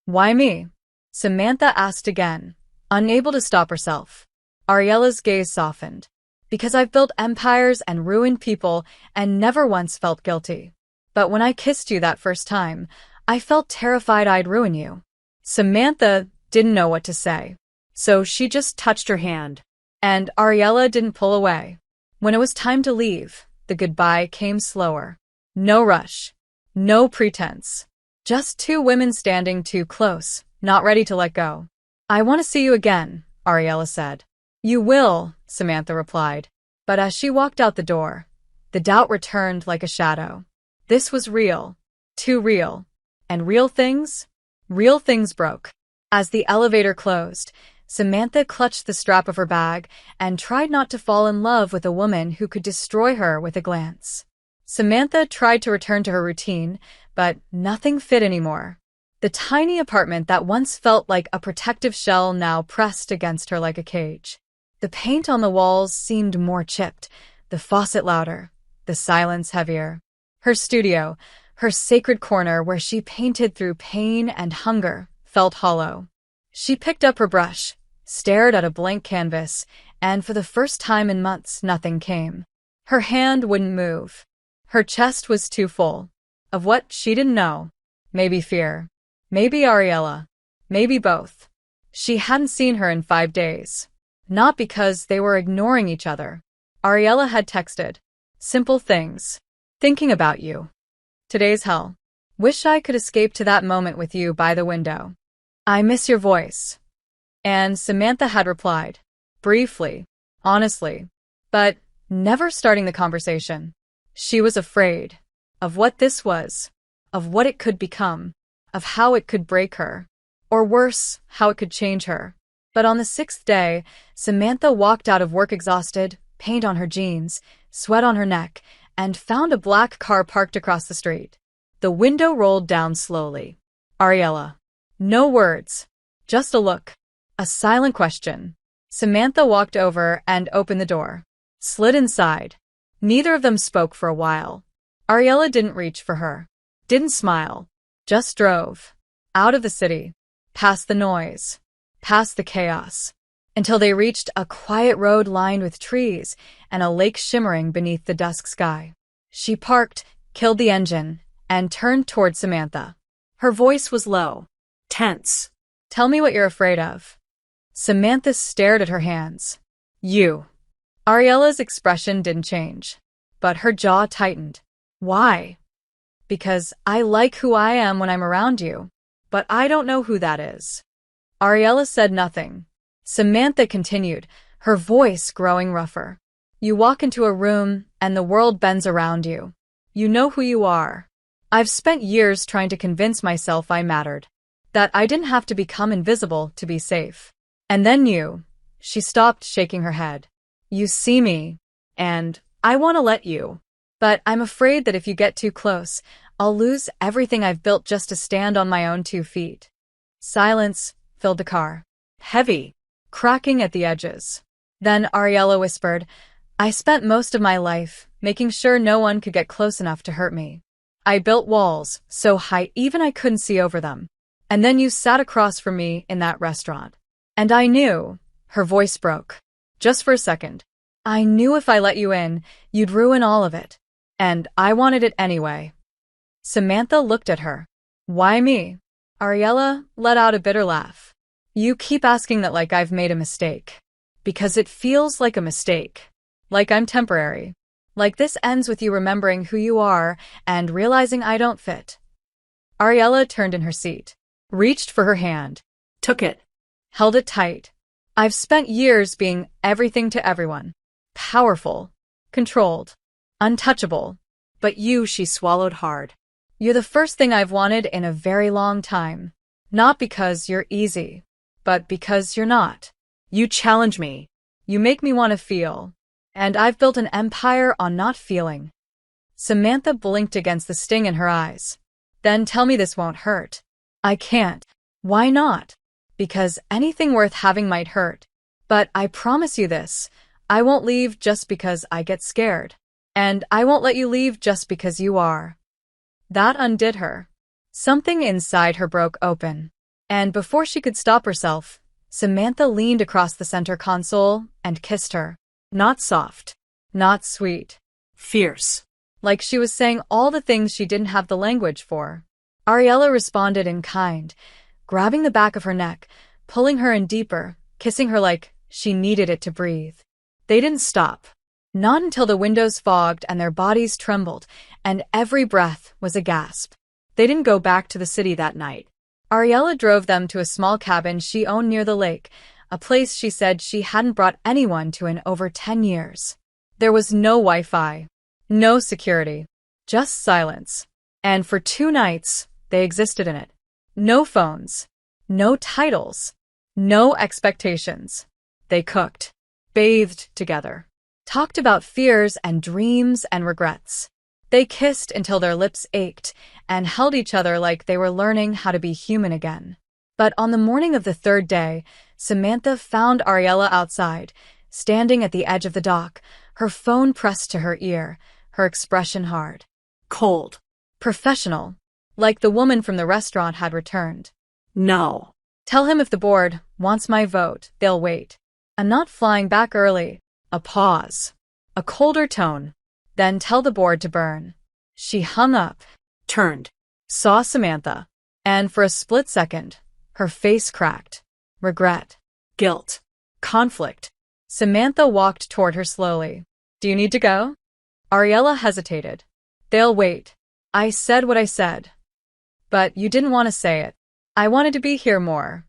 Why me? Samantha asked again, unable to stop herself. Ariella's gaze softened. Because I've built empires and ruined people and never once felt guilty. But when I kissed you that first time, I felt terrified I'd ruin you. Samantha didn't know what to say, so she just touched her hand. And Ariella didn't pull away. When it was time to leave, the goodbye came slower. No rush. No pretense. Just two women standing too close, not ready to let go. I want to see you again, Ariella said. You will, Samantha replied. But as she walked out the door, the doubt returned like a shadow. This was real. Too real. And real things broke. As the elevator closed, Samantha clutched the strap of her bag and tried not to fall in love with a woman who could destroy her with a glance. Samantha tried to return to her routine, but nothing fit anymore. The tiny apartment that once felt like a protective shell now pressed against her like a cage. The paint on the walls seemed more chipped, the faucet louder, the silence heavier. Her studio, her sacred corner where she painted through pain and hunger, felt hollow. She picked up her brush, stared at a blank canvas, and for the first time in months, nothing came. Her hand wouldn't move. Her chest was too full. Of what she didn't know. Maybe fear. Maybe Ariella. Maybe both. She hadn't seen her in 5 days. Not because they were ignoring each other. Ariella had texted. Simple things. Thinking about you. Today's hell. Wish I could escape to that moment with you by the window. I miss your voice. And Samantha had replied. Briefly. Honestly. But never starting the conversation. She was afraid. Of what this was. Of what it could become. Of how it could break her. Or worse, how it could change her. But on the 6th day, Samantha walked out of work exhausted, paint on her jeans, sweat on her neck, and found a black car parked across the street. The window rolled down slowly. Ariella. No words. Just a look. A silent question. Samantha walked over and opened the door. Slid inside. Neither of them spoke for a while. Ariella didn't reach for her. Didn't smile. Just drove. Out of the city. Past the noise. Past the chaos. Until they reached a quiet road lined with trees and a lake shimmering beneath the dusk sky. She parked, killed the engine, and turned toward Samantha. Her voice was low. Tense. Tell me what you're afraid of. Samantha stared at her hands. You. Ariella's expression didn't change, but her jaw tightened. Why? Because I like who I am when I'm around you, but I don't know who that is. Ariella said nothing. Samantha continued, her voice growing rougher. You walk into a room, and the world bends around you. You know who you are. I've spent years trying to convince myself I mattered, that I didn't have to become invisible to be safe. And then you. She stopped shaking her head. You see me, and I want to let you. But I'm afraid that if you get too close, I'll lose everything I've built just to stand on my own 2 feet. Silence filled the car. Heavy, cracking at the edges. Then Ariella whispered, I spent most of my life making sure no one could get close enough to hurt me. I built walls so high even I couldn't see over them. And then you sat across from me in that restaurant. And I knew, her voice broke. Just for a second. I knew if I let you in, you'd ruin all of it. And I wanted it anyway. Samantha looked at her. Why me? Ariella let out a bitter laugh. You keep asking that like I've made a mistake. Because it feels like a mistake. Like I'm temporary. Like this ends with you remembering who you are and realizing I don't fit. Ariella turned in her seat. Reached for her hand. Took it. Held it tight. I've spent years being everything to everyone. Powerful. Controlled. Untouchable. But you, she swallowed hard. You're the first thing I've wanted in a very long time. Not because you're easy, but because you're not. You challenge me. You make me want to feel. And I've built an empire on not feeling. Samantha blinked against the sting in her eyes. Then tell me this won't hurt. I can't. Why not? Because anything worth having might hurt. But I promise you this, I won't leave just because I get scared. And I won't let you leave just because you are. That undid her. Something inside her broke open. And before she could stop herself, Samantha leaned across the center console and kissed her. Not soft. Not sweet. Fierce. Like she was saying all the things she didn't have the language for. Ariella responded in kind, grabbing the back of her neck, pulling her in deeper, kissing her like she needed it to breathe. They didn't stop. Not until the windows fogged and their bodies trembled, and every breath was a gasp. They didn't go back to the city that night. Ariella drove them to a small cabin she owned near the lake, a place she said she hadn't brought anyone to in over 10 years. There was no Wi-Fi, no security, just silence. And for 2 nights, they existed in it. No phones, no titles, no expectations. They cooked, bathed together, talked about fears and dreams and regrets. They kissed until their lips ached and held each other like they were learning how to be human again. But on the morning of the 3rd day, Samantha found Ariella outside, standing at the edge of the dock, her phone pressed to her ear, her expression hard. Cold. Professional. Like the woman from the restaurant had returned. No. Tell him if the board wants my vote, they'll wait. I'm not flying back early. A pause. A colder tone. Then tell the board to burn. She hung up. Turned. Saw Samantha. And for a split second, her face cracked. Regret. Guilt. Conflict. Samantha walked toward her slowly. Do you need to go? Ariella hesitated. They'll wait. I said what I said. But you didn't want to say it. I wanted to be here more.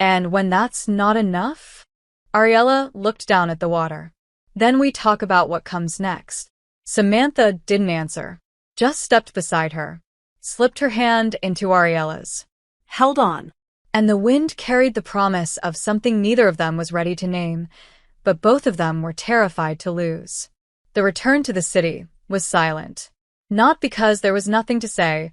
And when that's not enough? Ariella looked down at the water. Then we talk about what comes next. Samantha didn't answer. Just stepped beside her. Slipped her hand into Ariella's. Held on. And the wind carried the promise of something neither of them was ready to name, but both of them were terrified to lose. The return to the city was silent. Not because there was nothing to say.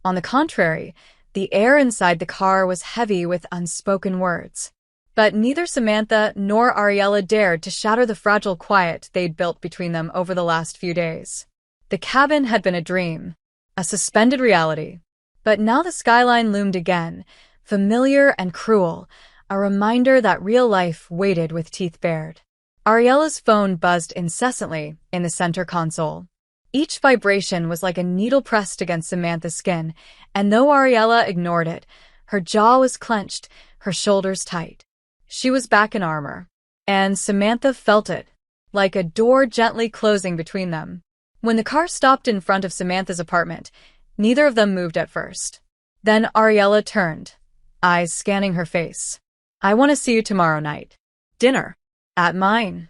On the contrary, the air inside the car was heavy with unspoken words. But neither Samantha nor Ariella dared to shatter the fragile quiet they'd built between them over the last few days. The cabin had been a dream, a suspended reality. But now the skyline loomed again, familiar and cruel, a reminder that real life waited with teeth bared. Ariella's phone buzzed incessantly in the center console. Each vibration was like a needle pressed against Samantha's skin, and though Ariella ignored it, her jaw was clenched, her shoulders tight. She was back in armor, and Samantha felt it, like a door gently closing between them. When the car stopped in front of Samantha's apartment, neither of them moved at first. Then Ariella turned, eyes scanning her face. I want to see you tomorrow night. Dinner. At mine.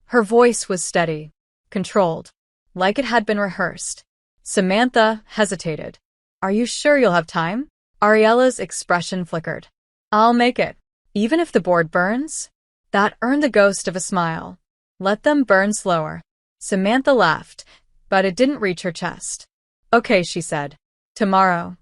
Her voice was steady, controlled, like it had been rehearsed. Samantha hesitated. Are you sure you'll have time? Ariella's expression flickered. I'll make it. Even if the board burns? That earned the ghost of a smile. Let them burn slower. Samantha laughed, but it didn't reach her chest. Okay, she said. Tomorrow.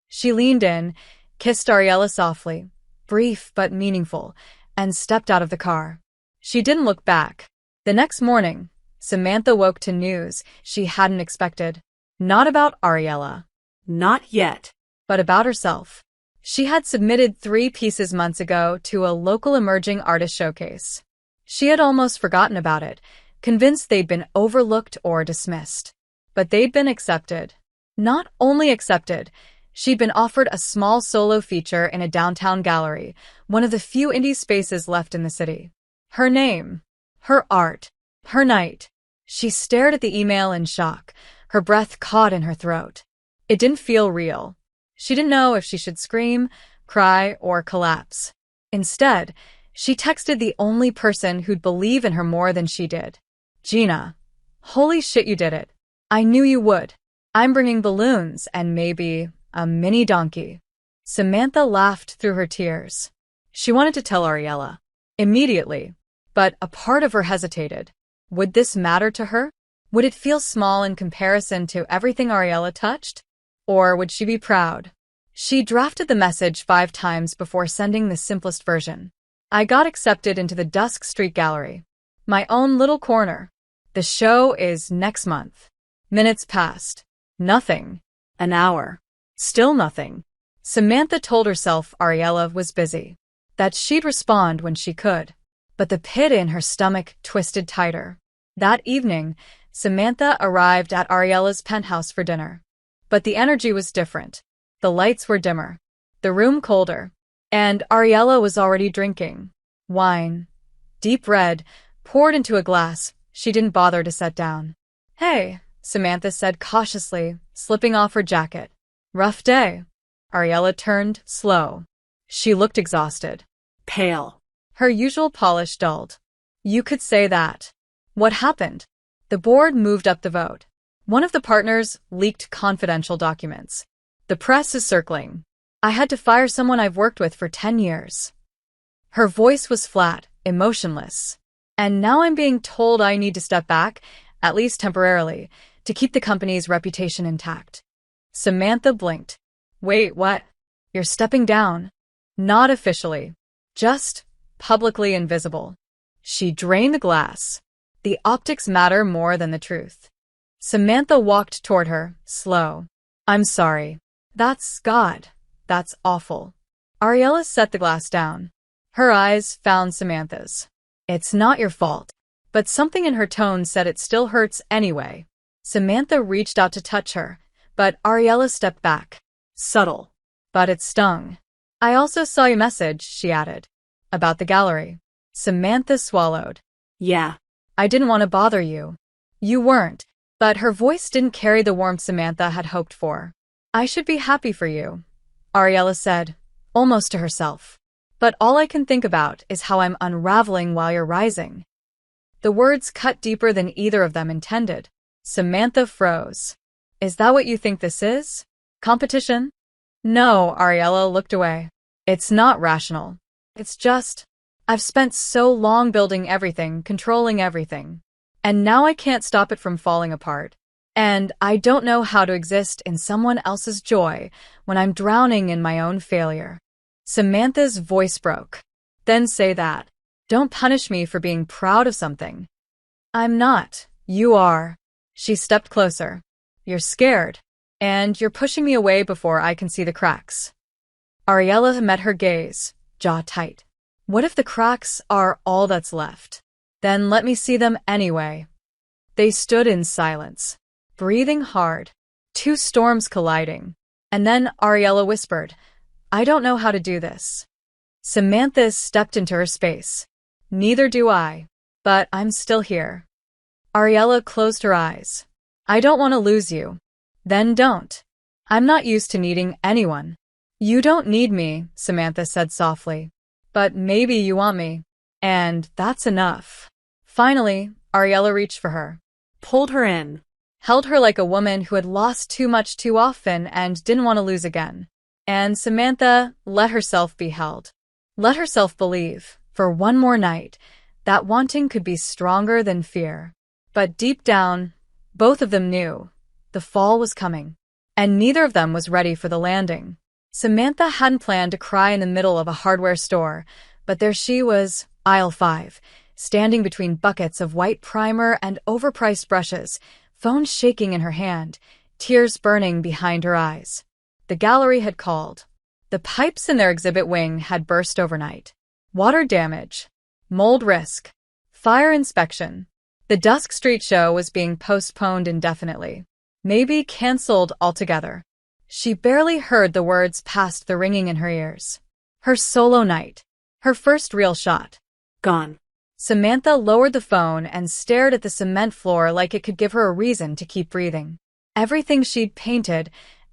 She leaned in, kissed Ariella softly, brief but meaningful, and stepped out of the car. She didn't look back. The next morning, Samantha woke to news she hadn't expected. Not about Ariella. Not yet. But about herself. She had submitted 3 pieces months ago to a local emerging artist showcase. She had almost forgotten about it, convinced they'd been overlooked or dismissed. But they'd been accepted. Not only accepted, she'd been offered a small solo feature in a downtown gallery, one of the few indie spaces left in the city. Her name, her art, her night. She stared at the email in shock, her breath caught in her throat. It didn't feel real. She didn't know if she should scream, cry, or collapse. Instead, she texted the only person who'd believe in her more than she did. Gina. Holy shit, you did it. I knew you would. I'm bringing balloons and maybe a mini donkey. Samantha laughed through her tears. She wanted to tell Ariella. Immediately. But a part of her hesitated. Would this matter to her? Would it feel small in comparison to everything Ariella touched? Or would she be proud? She drafted the message 5 times before sending the simplest version. I got accepted into the Dusk Street Gallery. My own little corner. The show is next month. Minutes passed. Nothing. An hour. Still nothing. Samantha told herself Ariella was busy. That she'd respond when she could. But the pit in her stomach twisted tighter. That evening, Samantha arrived at Ariella's penthouse for dinner. But the energy was different. The lights were dimmer. The room colder. And Ariella was already drinking. Wine. Deep red, poured into a glass. She didn't bother to set down. Hey, Samantha said cautiously, slipping off her jacket. Rough day. Ariella turned, slow. She looked exhausted. Pale. Her usual polish dulled. You could say that. What happened? The board moved up the vote. One of the partners leaked confidential documents. The press is circling. I had to fire someone I've worked with for 10 years. Her voice was flat, emotionless. And now I'm being told I need to step back, at least temporarily, to keep the company's reputation intact. Samantha blinked. Wait, what? You're stepping down? Not officially. Just publicly invisible. She drained the glass. The optics matter more than the truth. Samantha walked toward her, slow. I'm sorry. That's God. That's awful. Ariella set the glass down. Her eyes found Samantha's. It's not your fault. But something in her tone said it still hurts anyway. Samantha reached out to touch her, but Ariella stepped back. Subtle. But it stung. I also saw your message, she added. About the gallery. Samantha swallowed. Yeah. I didn't want to bother you. You weren't. But her voice didn't carry the warmth Samantha had hoped for. I should be happy for you, Ariella said, almost to herself. But all I can think about is how I'm unraveling while you're rising. The words cut deeper than either of them intended. Samantha froze. Is that what you think this is? Competition? No, Ariella looked away. It's not rational. It's just, I've spent so long building everything, controlling everything. And now I can't stop it from falling apart. And I don't know how to exist in someone else's joy when I'm drowning in my own failure. Samantha's voice broke. Then say that. Don't punish me for being proud of something. I'm not. You are. She stepped closer. You're scared. And you're pushing me away before I can see the cracks. Ariella met her gaze, jaw tight. What if the cracks are all that's left? Then let me see them anyway. They stood in silence, breathing hard, 2 storms colliding. And then Ariella whispered, I don't know how to do this. Samantha stepped into her space. Neither do I. But I'm still here. Ariella closed her eyes. I don't want to lose you. Then don't. I'm not used to needing anyone. You don't need me, Samantha said softly. But maybe you want me. And that's enough. Finally, Ariella reached for her, Pulled her in. held her like a woman who had lost too much too often and didn't want to lose again. And Samantha let herself be held. Let herself believe, for one more night, that wanting could be stronger than fear. But deep down, both of them knew the fall was coming, and neither of them was ready for the landing. Samantha hadn't planned to cry in the middle of a hardware store, but there she was, aisle 5, standing between buckets of white primer and overpriced brushes, phone shaking in her hand, tears burning behind her eyes. The gallery had called. The pipes in their exhibit wing had burst overnight. Water damage, mold risk, fire inspection. The Dusk Street show was being postponed indefinitely, maybe canceled altogether. She barely heard the words past the ringing in her ears. Her solo night. Her first real shot. Gone. Samantha lowered the phone and stared at the cement floor like it could give her a reason to keep breathing. Everything she'd painted,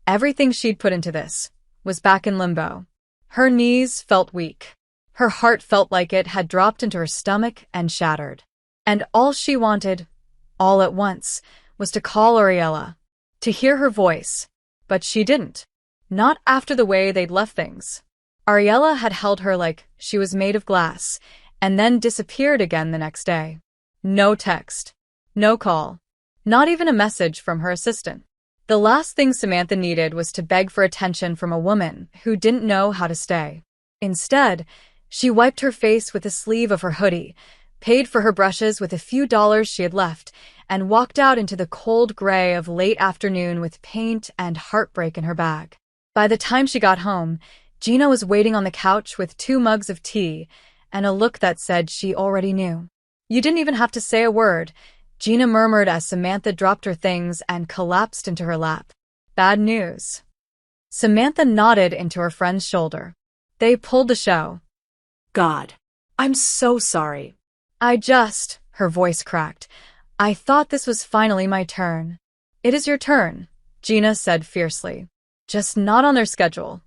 everything she'd put into this, was back in limbo. Her knees felt weak. Her heart felt like it had dropped into her stomach and shattered. And all she wanted, all at once, was to call Ariella, to hear her voice. But she didn't. Not after the way they'd left things. Ariella had held her like she was made of glass, and then disappeared again the next day. No text. No call. Not even a message from her assistant. The last thing Samantha needed was to beg for attention from a woman who didn't know how to stay. Instead, she wiped her face with the sleeve of her hoodie, paid for her brushes with a few dollars she had left, and walked out into the cold gray of late afternoon with paint and heartbreak in her bag. By the time she got home, Gina was waiting on the couch with 2 mugs of tea and a look that said she already knew. You didn't even have to say a word, Gina murmured as Samantha dropped her things and collapsed into her lap. Bad news. Samantha nodded into her friend's shoulder. They pulled the show. God. I'm so sorry. Her voice cracked. I thought this was finally my turn. It is your turn, Gina said fiercely. Just not on their schedule.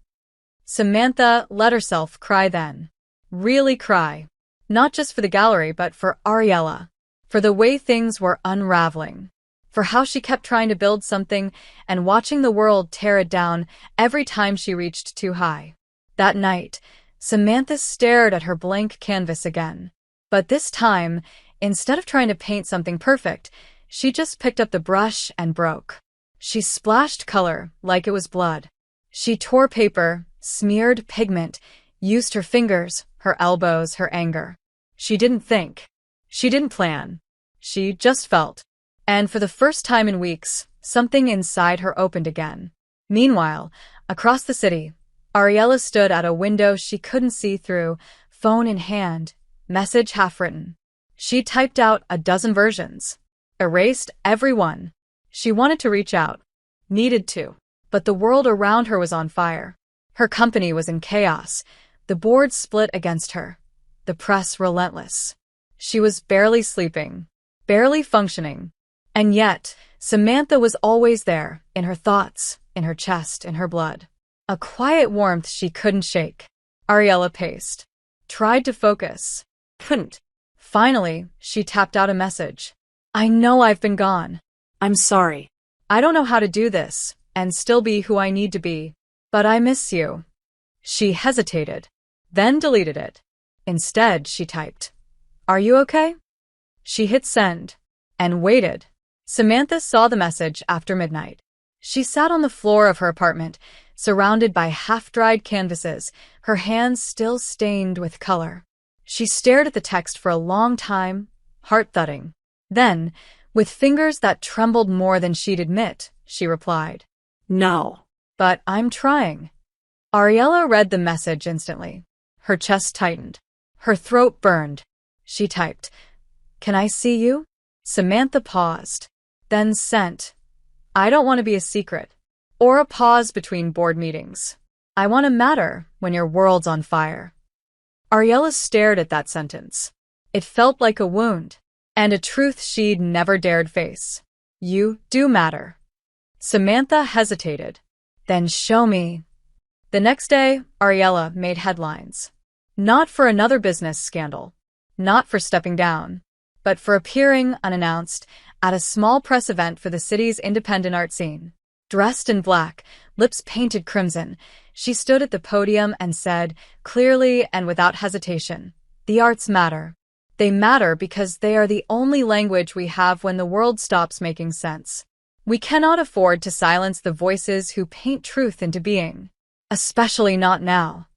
Samantha let herself cry then. Really cry. Not just for the gallery, but for Ariella. For the way things were unraveling. For how she kept trying to build something and watching the world tear it down every time she reached too high. That night, Samantha stared at her blank canvas again. But this time, instead of trying to paint something perfect, she just picked up the brush and broke. She splashed color like it was blood. She tore paper, smeared pigment, used her fingers, her elbows, her anger. She didn't think. She didn't plan. She just felt. And for the first time in weeks, something inside her opened again. Meanwhile, across the city, Ariella stood at a window she couldn't see through, phone in hand, message half-written. She typed out a dozen versions. Erased every one. She wanted to reach out. Needed to. But the world around her was on fire. Her company was in chaos. The board split against her. The press relentless. She was barely sleeping. Barely functioning. And yet, Samantha was always there, in her thoughts, in her chest, in her blood. A quiet warmth she couldn't shake. Ariella paced. Tried to focus. Couldn't. Finally, she tapped out a message. I know I've been gone. I'm sorry. I don't know how to do this, and still be who I need to be. But I miss you. She hesitated. Then deleted it. Instead, she typed. Are you okay? She hit send. And waited. Samantha saw the message after midnight. She sat on the floor of her apartment, surrounded by half-dried canvases, her hands still stained with color. She stared at the text for a long time, heart-thudding. Then, with fingers that trembled more than she'd admit, she replied. No. But I'm trying. Ariella read the message instantly. Her chest tightened. Her throat burned. She typed, Can I see you? Samantha paused. Then sent. I don't want to be a secret. Or a pause between board meetings. I want to matter when your world's on fire. Ariella stared at that sentence. It felt like a wound, and a truth she'd never dared face. You do matter. Samantha hesitated. Then show me. The next day, Ariella made headlines. Not for another business scandal. Not for stepping down. But for appearing unannounced at a small press event for the city's independent art scene. Dressed in black, lips painted crimson, she stood at the podium and said, clearly and without hesitation, "The arts matter. They matter because they are the only language we have when the world stops making sense. We cannot afford to silence the voices who paint truth into being. Especially not now."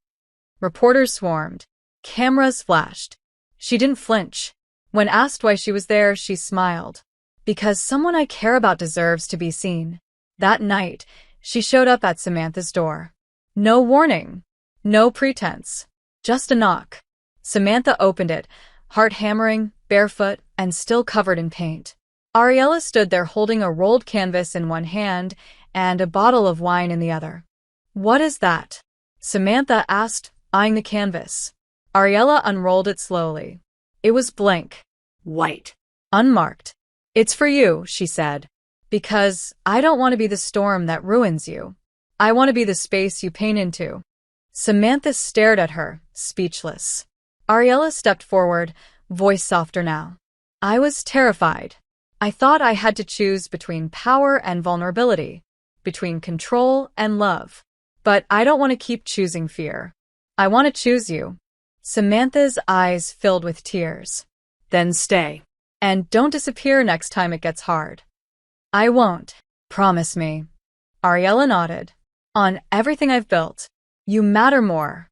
Reporters swarmed. Cameras flashed. She didn't flinch. When asked why she was there, she smiled. Because someone I care about deserves to be seen. That night, she showed up at Samantha's door. No warning. No pretense. Just a knock. Samantha opened it, heart hammering, barefoot, and still covered in paint. Ariella stood there holding a rolled canvas in one hand and a bottle of wine in the other. "What is that?" Samantha asked, eyeing the canvas. Ariella unrolled it slowly. It was blank. White. Unmarked. "It's for you," she said. "Because I don't want to be the storm that ruins you. I want to be the space you paint into." Samantha stared at her, speechless. Ariella stepped forward, voice softer now. "I was terrified. I thought I had to choose between power and vulnerability, between control and love. But I don't want to keep choosing fear. I want to choose you." Samantha's eyes filled with tears. Then stay. "And don't disappear next time it gets hard." "I won't. Promise me." Ariella nodded. "On everything I've built. You matter more."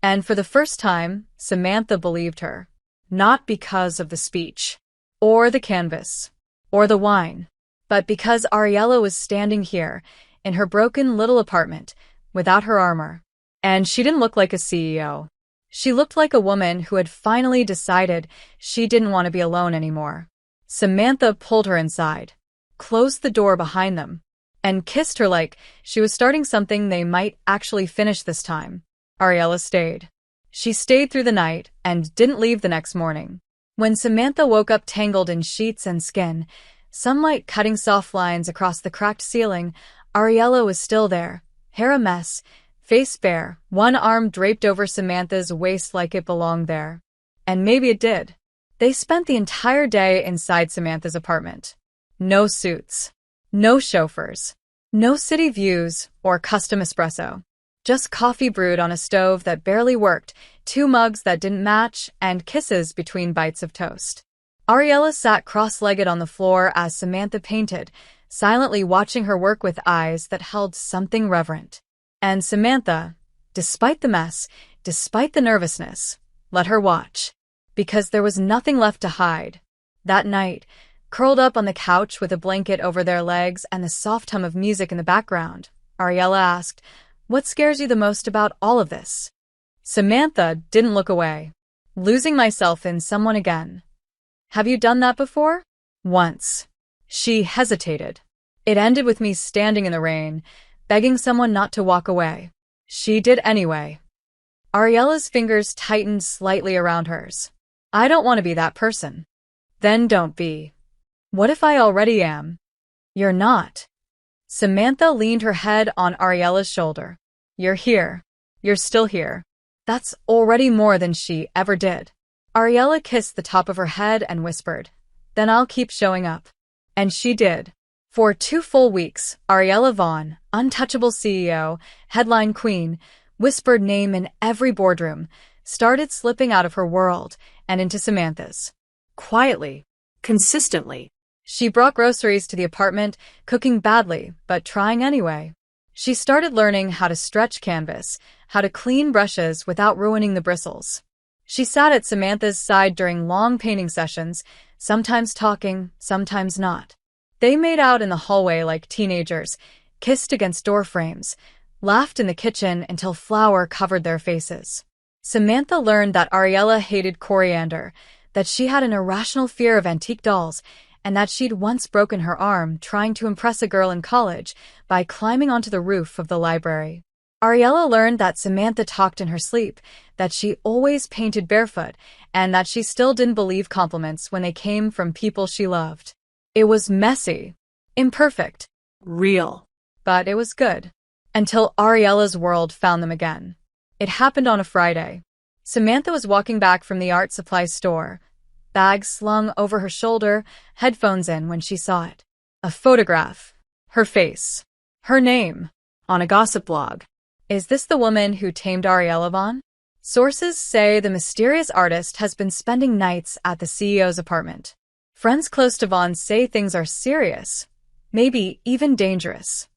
And for the first time, Samantha believed her. Not because of the speech, or the canvas, or the wine, but because Ariella was standing here, in her broken little apartment, without her armor. And she didn't look like a CEO. She looked like a woman who had finally decided she didn't want to be alone anymore. Samantha pulled her inside, closed the door behind them, and kissed her like she was starting something they might actually finish this time. Ariella stayed. She stayed through the night and didn't leave the next morning. When Samantha woke up tangled in sheets and skin, sunlight cutting soft lines across the cracked ceiling, Ariella was still there, hair a mess, face bare, one arm draped over Samantha's waist like it belonged there. And maybe it did. They spent the entire day inside Samantha's apartment. No suits. No chauffeurs. No city views or custom espresso. Just coffee brewed on a stove that barely worked, 2 mugs that didn't match, and kisses between bites of toast. Ariella sat cross-legged on the floor as Samantha painted, silently watching her work with eyes that held something reverent. And Samantha, despite the mess, despite the nervousness, let her watch. Because there was nothing left to hide. That night, curled up on the couch with a blanket over their legs and the soft hum of music in the background, Ariella asked, "What scares you the most about all of this?" Samantha didn't look away. "Losing myself in someone again." "Have you done that before?" "Once." She hesitated. "It ended with me standing in the rain, begging someone not to walk away. She did anyway." Ariella's fingers tightened slightly around hers. "I don't want to be that person." "Then don't be." "What if I already am?" "You're not." Samantha leaned her head on Ariella's shoulder. "You're here. You're still here. That's already more than she ever did." Ariella kissed the top of her head and whispered, "Then I'll keep showing up." And she did. For 2 full weeks, Ariella Vaughn, untouchable CEO, headline queen, whispered name in every boardroom, started slipping out of her world and into Samantha's. Quietly. Consistently. She brought groceries to the apartment, cooking badly, but trying anyway. She started learning how to stretch canvas, how to clean brushes without ruining the bristles. She sat at Samantha's side during long painting sessions, sometimes talking, sometimes not. They made out in the hallway like teenagers, kissed against door frames, laughed in the kitchen until flour covered their faces. Samantha learned that Ariella hated coriander, that she had an irrational fear of antique dolls, and that she'd once broken her arm trying to impress a girl in college by climbing onto the roof of the library. Ariella learned that Samantha talked in her sleep, that she always painted barefoot, and that she still didn't believe compliments when they came from people she loved. It was messy, Imperfect, Real. but it was good. Until Ariella's world found them again. It happened on a Friday. Samantha was walking back from the art supply store, bag slung over her shoulder, headphones in when she saw it. A photograph. Her face. Her name. On a gossip blog. Is this the woman who tamed Ariella Vaughn? Sources say the mysterious artist has been spending nights at the CEO's apartment. Friends close to Vaughn say things are serious, maybe even dangerous.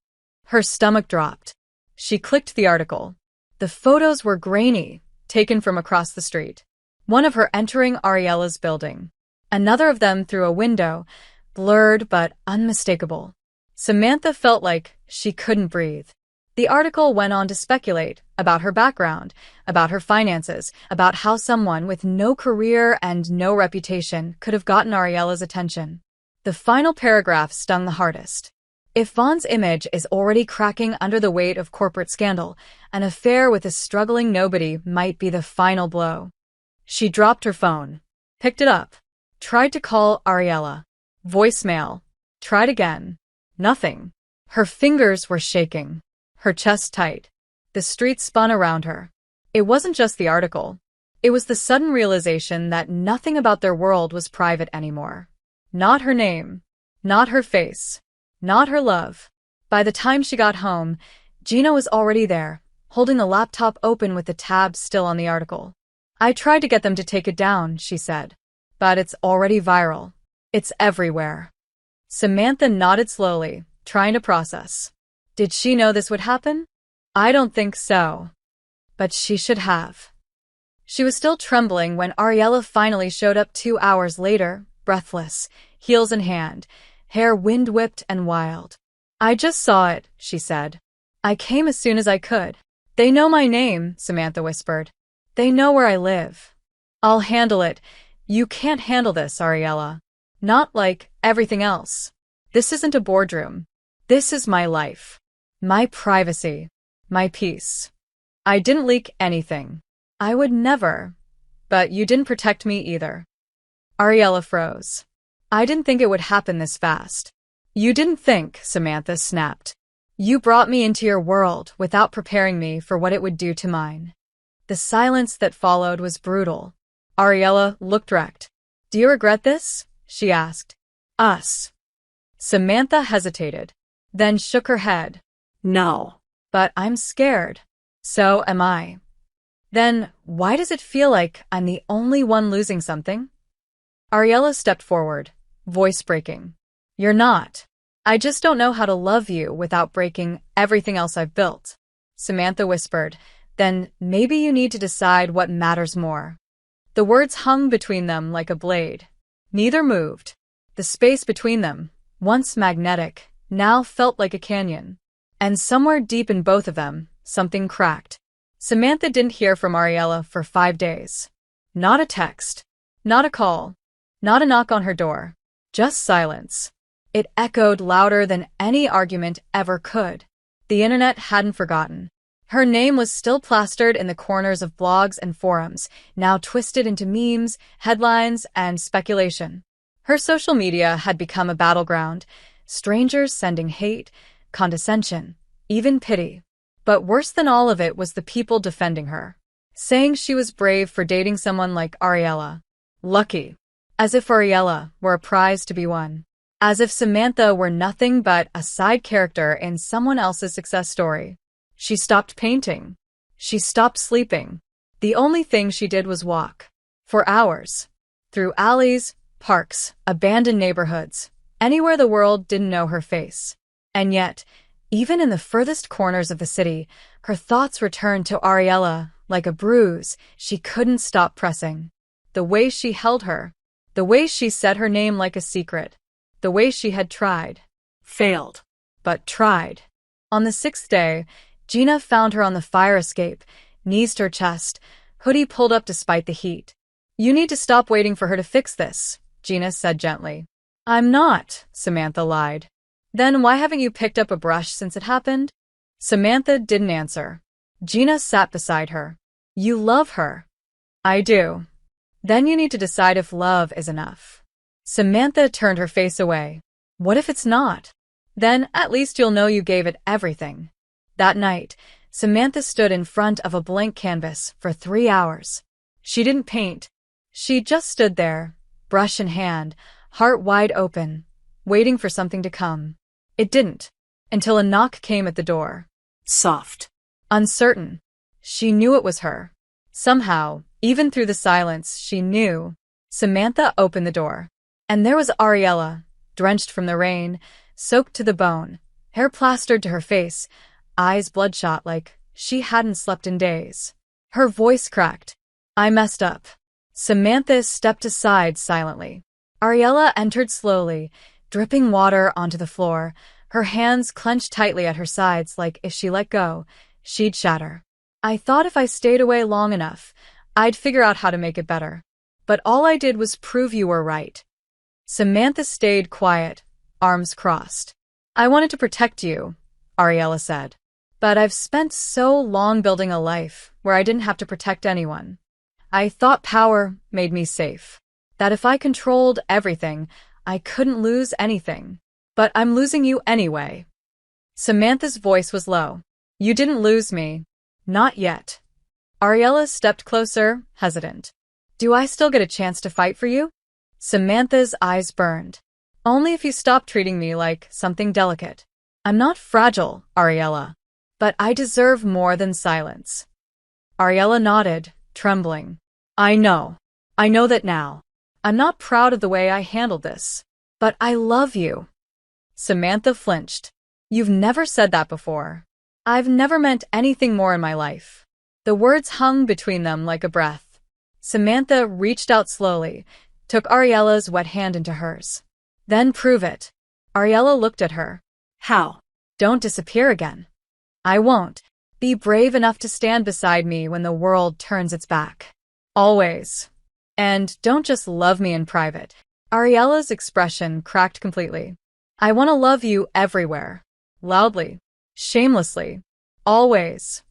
Her stomach dropped. She clicked the article. The photos were grainy, taken from across the street. One of her entering Ariella's building. Another of them through a window, blurred but unmistakable. Samantha felt like she couldn't breathe. The article went on to speculate about her background, about her finances, about how someone with no career and no reputation could have gotten Ariella's attention. The final paragraph stung the hardest. If Vaughn's image is already cracking under the weight of corporate scandal, an affair with a struggling nobody might be the final blow. She dropped her phone, picked it up, tried to call Ariella. Voicemail. Tried again. Nothing. Her fingers were shaking. Her chest tight. The street spun around her. It wasn't just the article. It was the sudden realization that nothing about their world was private anymore. Not her name. Not her face. Not her love. By the time she got home, Gina was already there, holding the laptop open with the tabs still on the article. I tried to get them to take it down, she said. But it's already viral. It's everywhere. Samantha nodded slowly, trying to process. Did she know this would happen? I don't think so. But she should have. She was still trembling when Ariella finally showed up 2 hours later, breathless, heels in hand, hair wind-whipped and wild. I just saw it, she said. I came as soon as I could. They know my name, Samantha whispered. They know where I live. I'll handle it. You can't handle this, Ariella. Not like everything else. This isn't a boardroom. This is my life. My privacy. My peace. I didn't leak anything. I would never. But you didn't protect me either. Ariella froze. I didn't think it would happen this fast. You didn't think, Samantha snapped. You brought me into your world without preparing me for what it would do to mine. The silence that followed was brutal. Ariella looked wrecked. Do you regret this? She asked. Us. Samantha hesitated, then shook her head. No. But I'm scared. So am I. Then why does it feel like I'm the only one losing something? Ariella stepped forward, voice breaking. You're not. I just don't know how to love you without breaking everything else I've built. Samantha whispered. Then maybe you need to decide what matters more. The words hung between them like a blade. Neither moved. The space between them, once magnetic, now felt like a canyon. And somewhere deep in both of them, something cracked. Samantha didn't hear from Ariella for 5 days. Not a text. Not a call. Not a knock on her door. Just silence. It echoed louder than any argument ever could. The internet hadn't forgotten. Her name was still plastered in the corners of blogs and forums, now twisted into memes, headlines, and speculation. Her social media had become a battleground, strangers sending hate, condescension, even pity. But worse than all of it was the people defending her, saying she was brave for dating someone like Ariella. Lucky. As if Ariella were a prize to be won. As if Samantha were nothing but a side character in someone else's success story. She stopped painting. She stopped sleeping. The only thing she did was walk. For hours. Through alleys, parks, abandoned neighborhoods, anywhere the world didn't know her face. And yet, even in the furthest corners of the city, her thoughts returned to Ariella like a bruise she couldn't stop pressing. The way she held her. The way she said her name like a secret. The way she had tried. Failed. But tried. On the 6th day, Gina found her on the fire escape, knees to her chest, hoodie pulled up despite the heat. You need to stop waiting for her to fix this, Gina said gently. I'm not, Samantha lied. Then why haven't you picked up a brush since it happened? Samantha didn't answer. Gina sat beside her. You love her. I do. Then you need to decide if love is enough. Samantha turned her face away. What if it's not? Then at least you'll know you gave it everything. That night, Samantha stood in front of a blank canvas for 3 hours. She didn't paint. She just stood there, brush in hand, heart wide open, waiting for something to come. It didn't, until a knock came at the door. Soft. Uncertain. She knew it was her. Somehow, even through the silence, she knew. Samantha opened the door. And there was Ariella, drenched from the rain, soaked to the bone, hair plastered to her face, eyes bloodshot like she hadn't slept in days. Her voice cracked. I messed up. Samantha stepped aside silently. Ariella entered slowly, dripping water onto the floor, her hands clenched tightly at her sides like if she let go, she'd shatter. I thought if I stayed away long enough, I'd figure out how to make it better. But all I did was prove you were right. Samantha stayed quiet, arms crossed. I wanted to protect you, Ariella said. But I've spent so long building a life where I didn't have to protect anyone. I thought power made me safe. That if I controlled everything, I couldn't lose anything. But I'm losing you anyway. Samantha's voice was low. You didn't lose me. Not yet. Ariella stepped closer, hesitant. Do I still get a chance to fight for you? Samantha's eyes burned. Only if you stop treating me like something delicate. I'm not fragile, Ariella. But I deserve more than silence. Ariella nodded, trembling. I know. I know that now. I'm not proud of the way I handled this. But I love you. Samantha flinched. You've never said that before. I've never meant anything more in my life. The words hung between them like a breath. Samantha reached out slowly, took Ariella's wet hand into hers. Then prove it. Ariella looked at her. How? Don't disappear again. I won't. Be brave enough to stand beside me when the world turns its back. Always. And don't just love me in private. Ariella's expression cracked completely. I want to love you everywhere. Loudly. Shamelessly. Always.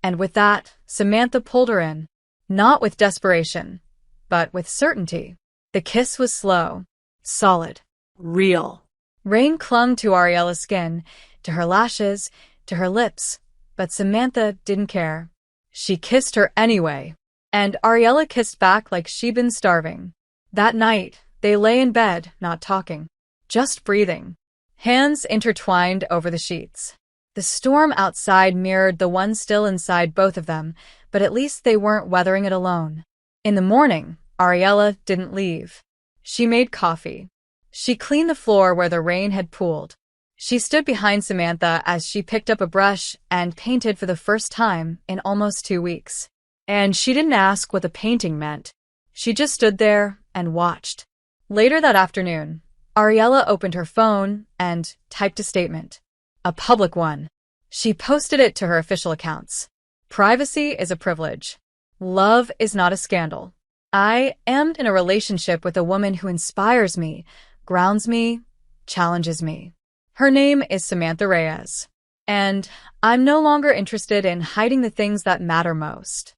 And with that, Samantha pulled her in. Not with desperation, but with certainty. The kiss was slow. Solid. Real. Rain clung to Ariella's skin, to her lashes, to her lips, but Samantha didn't care. She kissed her anyway. And Ariella kissed back like she'd been starving. That night, they lay in bed, not talking, just breathing. Hands intertwined over the sheets. The storm outside mirrored the one still inside both of them, but at least they weren't weathering it alone. In the morning, Ariella didn't leave. She made coffee. She cleaned the floor where the rain had pooled. She stood behind Samantha as she picked up a brush and painted for the first time in almost 2 weeks. And she didn't ask what the painting meant. She just stood there and watched. Later that afternoon, Ariella opened her phone and typed a statement. A public one. She posted it to her official accounts. Privacy is a privilege. Love is not a scandal. I am in a relationship with a woman who inspires me, grounds me, challenges me. Her name is Samantha Reyes. And I'm no longer interested in hiding the things that matter most.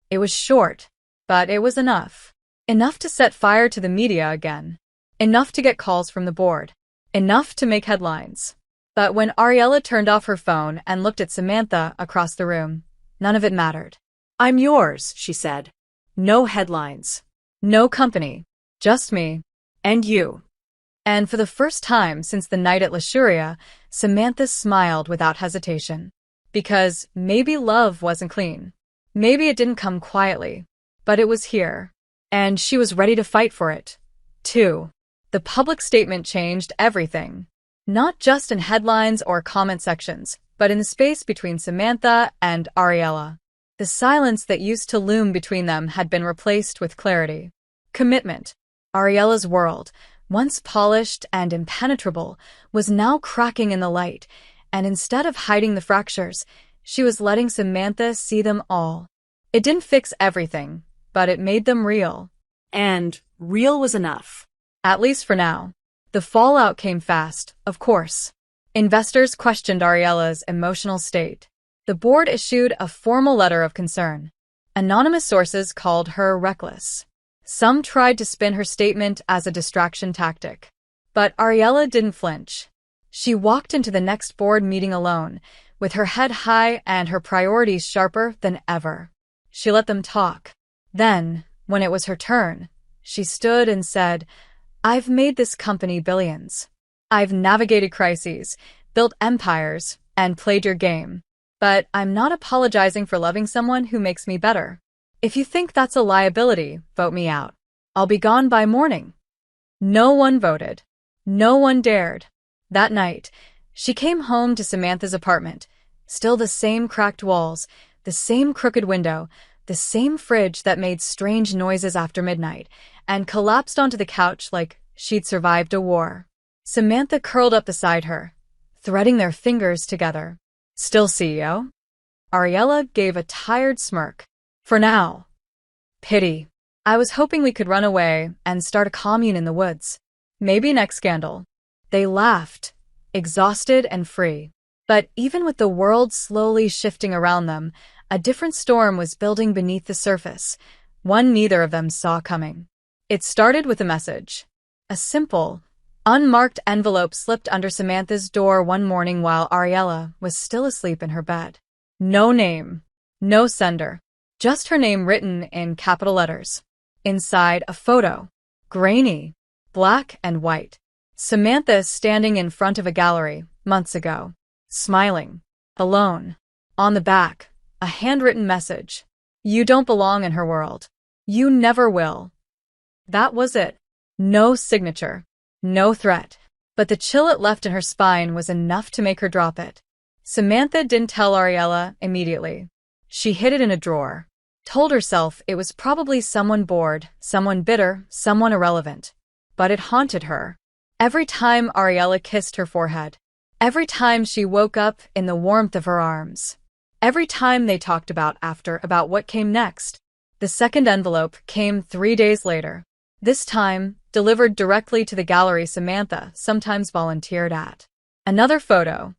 It was short, but it was enough. Enough to set fire to the media again. Enough to get calls from the board. Enough to make headlines. But when Ariella turned off her phone and looked at Samantha across the room, none of it mattered. I'm yours, she said. No headlines. No company. Just me. And you. And for the first time since the night at Lashuria, Samantha smiled without hesitation. Because maybe love wasn't clean. Maybe it didn't come quietly. But it was here. And she was ready to fight for it. Too. The public statement changed everything. Not just in headlines or comment sections, but in the space between Samantha and Ariella. The silence that used to loom between them had been replaced with clarity. Commitment. Ariella's world, once polished and impenetrable, was now cracking in the light, and instead of hiding the fractures, she was letting Samantha see them all. It didn't fix everything, but it made them real. And real was enough. At least for now. The fallout came fast, of course. Investors questioned Ariella's emotional state. The board issued a formal letter of concern. Anonymous sources called her reckless. Some tried to spin her statement as a distraction tactic. But Ariella didn't flinch. She walked into the next board meeting alone, with her head high and her priorities sharper than ever. She let them talk. Then, when it was her turn, she stood and said, "I've made this company billions. I've navigated crises, built empires, and played your game. But I'm not apologizing for loving someone who makes me better. If you think that's a liability, vote me out. I'll be gone by morning." No one voted. No one dared. That night, she came home to Samantha's apartment. Still the same cracked walls, the same crooked window, the same fridge that made strange noises after midnight, and collapsed onto the couch like she'd survived a war. Samantha curled up beside her, threading their fingers together. "Still CEO?" Ariella gave a tired smirk. "For now." "Pity. I was hoping we could run away and start a commune in the woods. Maybe next scandal." They laughed, exhausted and free. But even with the world slowly shifting around them, a different storm was building beneath the surface, one neither of them saw coming. It started with a message. A simple, unmarked envelope slipped under Samantha's door one morning while Ariella was still asleep in her bed. No name, no sender, just her name written in capital letters. Inside, a photo, grainy, black and white. Samantha standing in front of a gallery, months ago, smiling, alone. On the back, a handwritten message. "You don't belong in her world. You never will." That was it. No signature, no threat. But the chill it left in her spine was enough to make her drop it. Samantha didn't tell Ariella immediately. She hid it in a drawer. Told herself it was probably someone bored, someone bitter, someone irrelevant. But it haunted her. Every time Ariella kissed her forehead. Every time she woke up in the warmth of her arms. Every time they talked about what came next. The second envelope came 3 days later. This time, delivered directly to the gallery Samantha sometimes volunteered at. Another photo.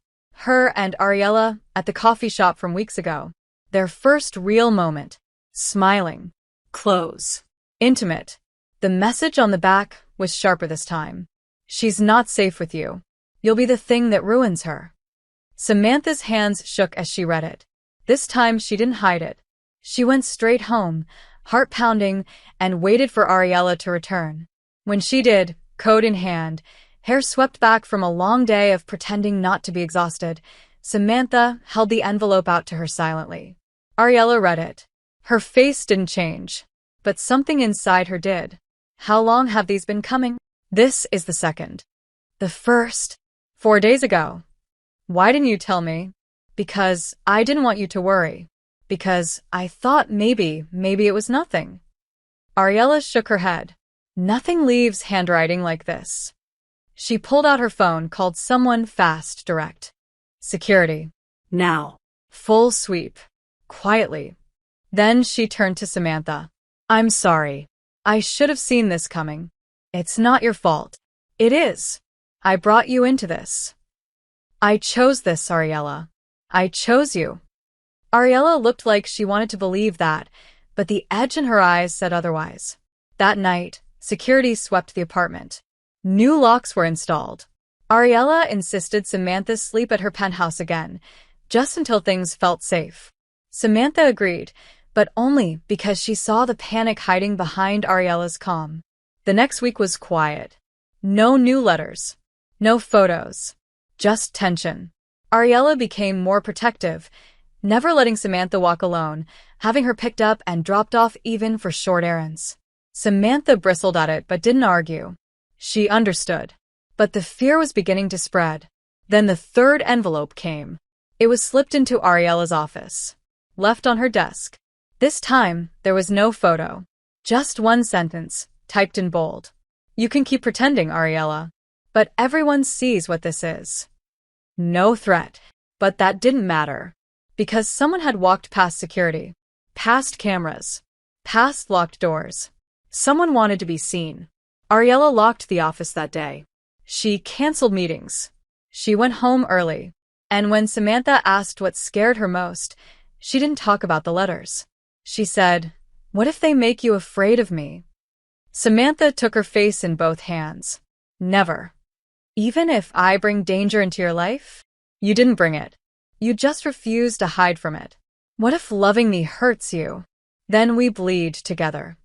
Her and Ariella at the coffee shop from weeks ago. Their first real moment. Smiling. Close. Intimate. The message on the back was sharper this time. "She's not safe with you. You'll be the thing that ruins her." Samantha's hands shook as she read it. This time she didn't hide it. She went straight home, heart pounding, and waited for Ariella to return. When she did, coat in hand, hair swept back from a long day of pretending not to be exhausted, Samantha held the envelope out to her silently. Ariella read it. Her face didn't change, but something inside her did. "How long have these been coming?" "This is the second." "The first?" "4 days ago." "Why didn't you tell me?" "Because I didn't want you to worry. Because I thought maybe it was nothing." Ariella shook her head. "Nothing leaves handwriting like this." She pulled out her phone, called someone fast, direct. "Security." "Now." Full sweep. Quietly. Then she turned to Samantha. "I'm sorry. I should have seen this coming. It's not your fault." "It is. I brought you into this. I chose this, Ariella. I chose you." Ariella looked like she wanted to believe that, but the edge in her eyes said otherwise. That night, security swept the apartment. New locks were installed. Ariella insisted Samantha sleep at her penthouse again, just until things felt safe. Samantha agreed, but only because she saw the panic hiding behind Ariella's calm. The next week was quiet. No new letters. No photos. Just tension. Ariella became more protective, never letting Samantha walk alone, having her picked up and dropped off even for short errands. Samantha bristled at it but didn't argue. She understood. But the fear was beginning to spread. Then the third envelope came. It was slipped into Ariella's office. Left on her desk. This time, there was no photo. Just one sentence, typed in bold. "You can keep pretending, Ariella. But everyone sees what this is." No threat. But that didn't matter. Because someone had walked past security. Past cameras. Past locked doors. Someone wanted to be seen. Ariella locked the office that day. She canceled meetings. She went home early. And when Samantha asked what scared her most, she didn't talk about the letters. She said, "What if they make you afraid of me?" Samantha took her face in both hands. Never. Even if I bring danger into your life? You didn't bring it. You just refuse to hide from it. What if loving me hurts you? Then we bleed together.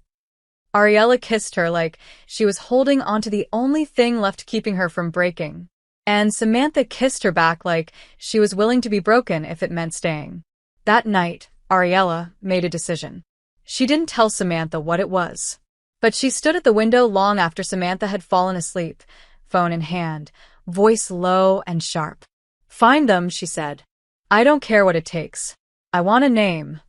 Ariella kissed her like she was holding onto the only thing left keeping her from breaking. And Samantha kissed her back like she was willing to be broken if it meant staying. That night, Ariella made a decision. She didn't tell Samantha what it was. But she stood at the window long after Samantha had fallen asleep, phone in hand, voice low and sharp. "Find them," she said. "I don't care what it takes. I want a name."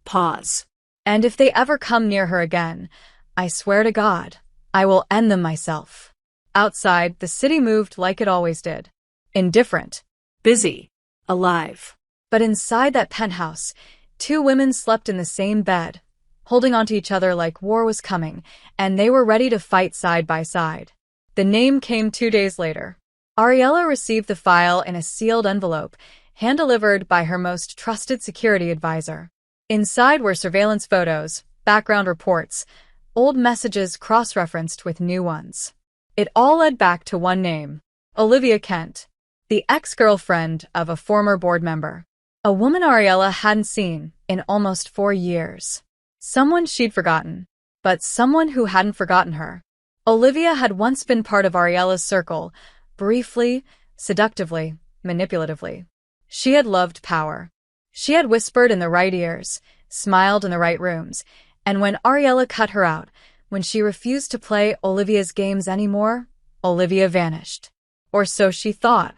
Pause. "And if they ever come near her again, I swear to God, I will end them myself." Outside, the city moved like it always did. Indifferent. Busy. Alive. But inside that penthouse, two women slept in the same bed, holding onto each other like war was coming, and they were ready to fight side by side. The name came 2 days later. Ariella received the file in a sealed envelope, hand-delivered by her most trusted security advisor. Inside were surveillance photos, background reports, old messages cross-referenced with new ones. It all led back to one name, Olivia Kent, the ex-girlfriend of a former board member. A woman Ariella hadn't seen in almost 4 years. Someone she'd forgotten, but someone who hadn't forgotten her. Olivia had once been part of Ariella's circle, briefly, seductively, manipulatively. She had loved power. She had whispered in the right ears, smiled in the right rooms, and when Ariella cut her out, when she refused to play Olivia's games anymore, Olivia vanished. Or so she thought.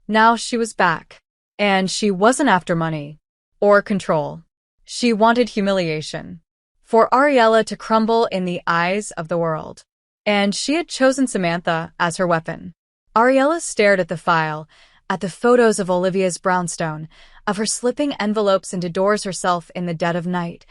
Now she was back. And she wasn't after money or control. She wanted humiliation. For Ariella to crumble in the eyes of the world. And she had chosen Samantha as her weapon. Ariella stared at the file, at the photos of Olivia's brownstone, of her slipping envelopes into doors herself in the dead of night,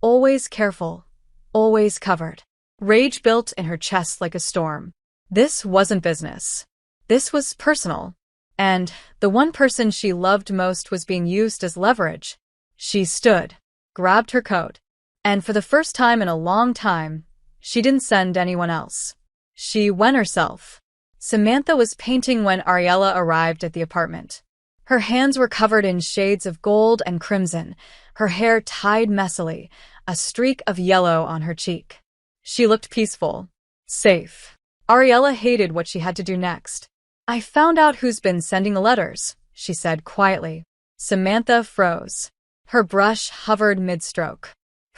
always careful, always covered. Rage built in her chest like a storm. This wasn't business. This was personal. And the one person she loved most was being used as leverage. She stood, grabbed her coat, and for the first time in a long time, she didn't send anyone else. She went herself. Samantha was painting when Ariella arrived at the apartment. Her hands were covered in shades of gold and crimson, her hair tied messily, a streak of yellow on her cheek. She looked peaceful, safe. Ariella hated what she had to do next. "I found out who's been sending the letters," she said quietly. Samantha froze. Her brush hovered mid-stroke.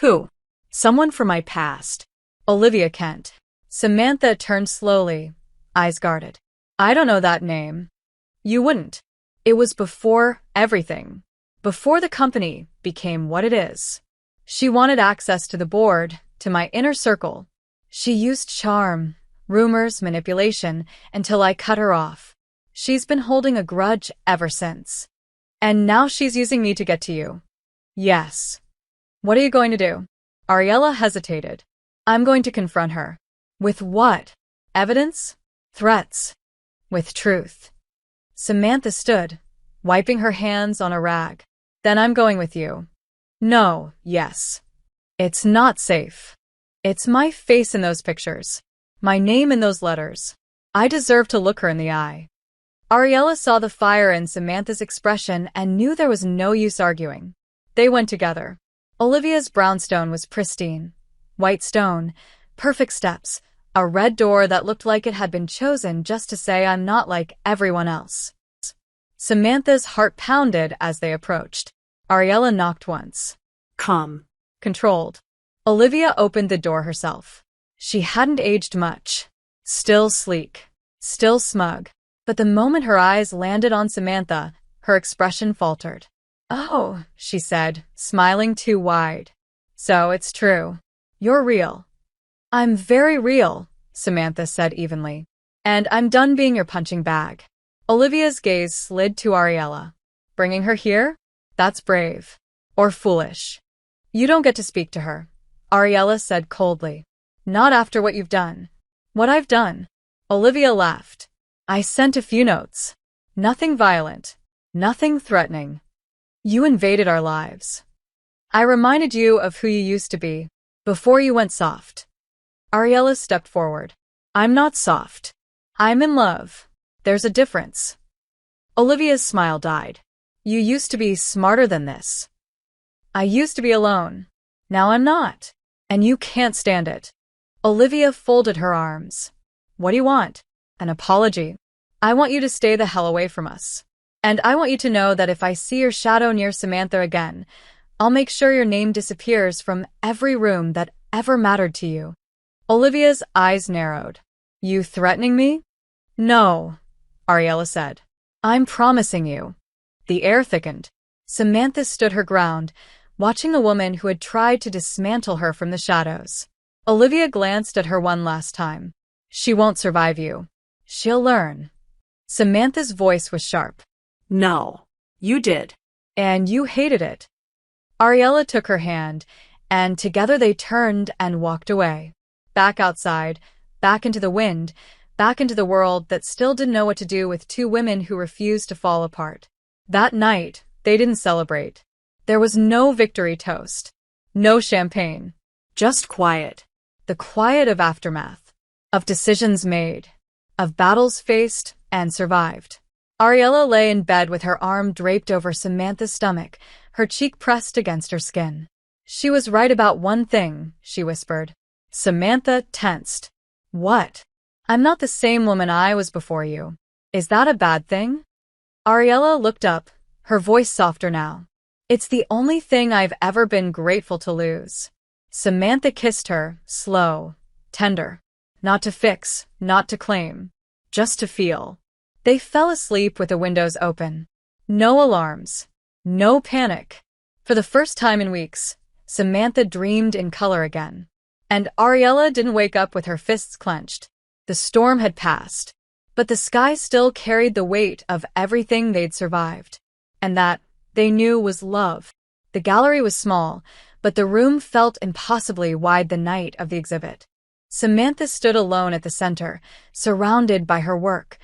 "Who?" "Someone from my past. Olivia Kent." Samantha turned slowly, eyes guarded. "I don't know that name." "You wouldn't. It was before everything. Before the company became what it is. She wanted access to the board, to my inner circle. She used charm, rumors, manipulation, until I cut her off. She's been holding a grudge ever since. And now she's using me to get to you." "Yes." "What are you going to do?" Ariella hesitated. "I'm going to confront her." "With what? Evidence? Threats?" "With truth." Samantha stood, wiping her hands on a rag. "Then I'm going with you." "No, yes. It's not safe. It's my face in those pictures. My name in those letters. I deserve to look her in the eye." Ariella saw the fire in Samantha's expression and knew there was no use arguing. They went together. Olivia's brownstone was pristine. White stone, perfect steps, a red door that looked like it had been chosen just to say I'm not like everyone else. Samantha's heart pounded as they approached. Ariella knocked once. "Come." Controlled. Olivia opened the door herself. She hadn't aged much. Still sleek. Still smug. But the moment her eyes landed on Samantha, her expression faltered. "Oh," she said, smiling too wide. "So it's true. You're real." "I'm very real," Samantha said evenly. "And I'm done being your punching bag." Olivia's gaze slid to Ariella. "Bringing her here? That's brave. Or foolish." "You don't get to speak to her," Ariella said coldly. "Not after what you've done." "What I've done?" Olivia laughed. "I sent a few notes. Nothing violent. Nothing threatening. You invaded our lives. I reminded you of who you used to be, before you went soft." Ariella stepped forward. "I'm not soft. I'm in love." There's a difference. Olivia's smile died. You used to be smarter than this. I used to be alone. Now I'm not. And you can't stand it. Olivia folded her arms. What do you want? An apology? I want you to stay the hell away from us. And I want you to know that if I see your shadow near Samantha again, I'll make sure your name disappears from every room that ever mattered to you. Olivia's eyes narrowed. You threatening me? No, Ariella said. I'm promising you. The air thickened. Samantha stood her ground, watching the woman who had tried to dismantle her from the shadows. Olivia glanced at her one last time. She won't survive you. She'll learn. Samantha's voice was sharp. No, you did. And you hated it. Ariella took her hand, and together they turned and walked away. Back outside, back into the wind, back into the world that still didn't know what to do with two women who refused to fall apart. That night, they didn't celebrate. There was no victory toast. No champagne. Just quiet. The quiet of aftermath. Of decisions made. Of battles faced and survived. Ariella lay in bed with her arm draped over Samantha's stomach, her cheek pressed against her skin. She was right about one thing, she whispered. Samantha tensed. What? I'm not the same woman I was before you. Is that a bad thing? Ariella looked up, her voice softer now. It's the only thing I've ever been grateful to lose. Samantha kissed her, slow, tender. Not to fix, not to claim. Just to feel. They fell asleep with the windows open. No alarms. No panic. For the first time in weeks, Samantha dreamed in color again. And Ariella didn't wake up with her fists clenched. The storm had passed, but the sky still carried the weight of everything they'd survived. And that, they knew, was love. The gallery was small, but the room felt impossibly wide the night of the exhibit. Samantha stood alone at the center, surrounded by her work,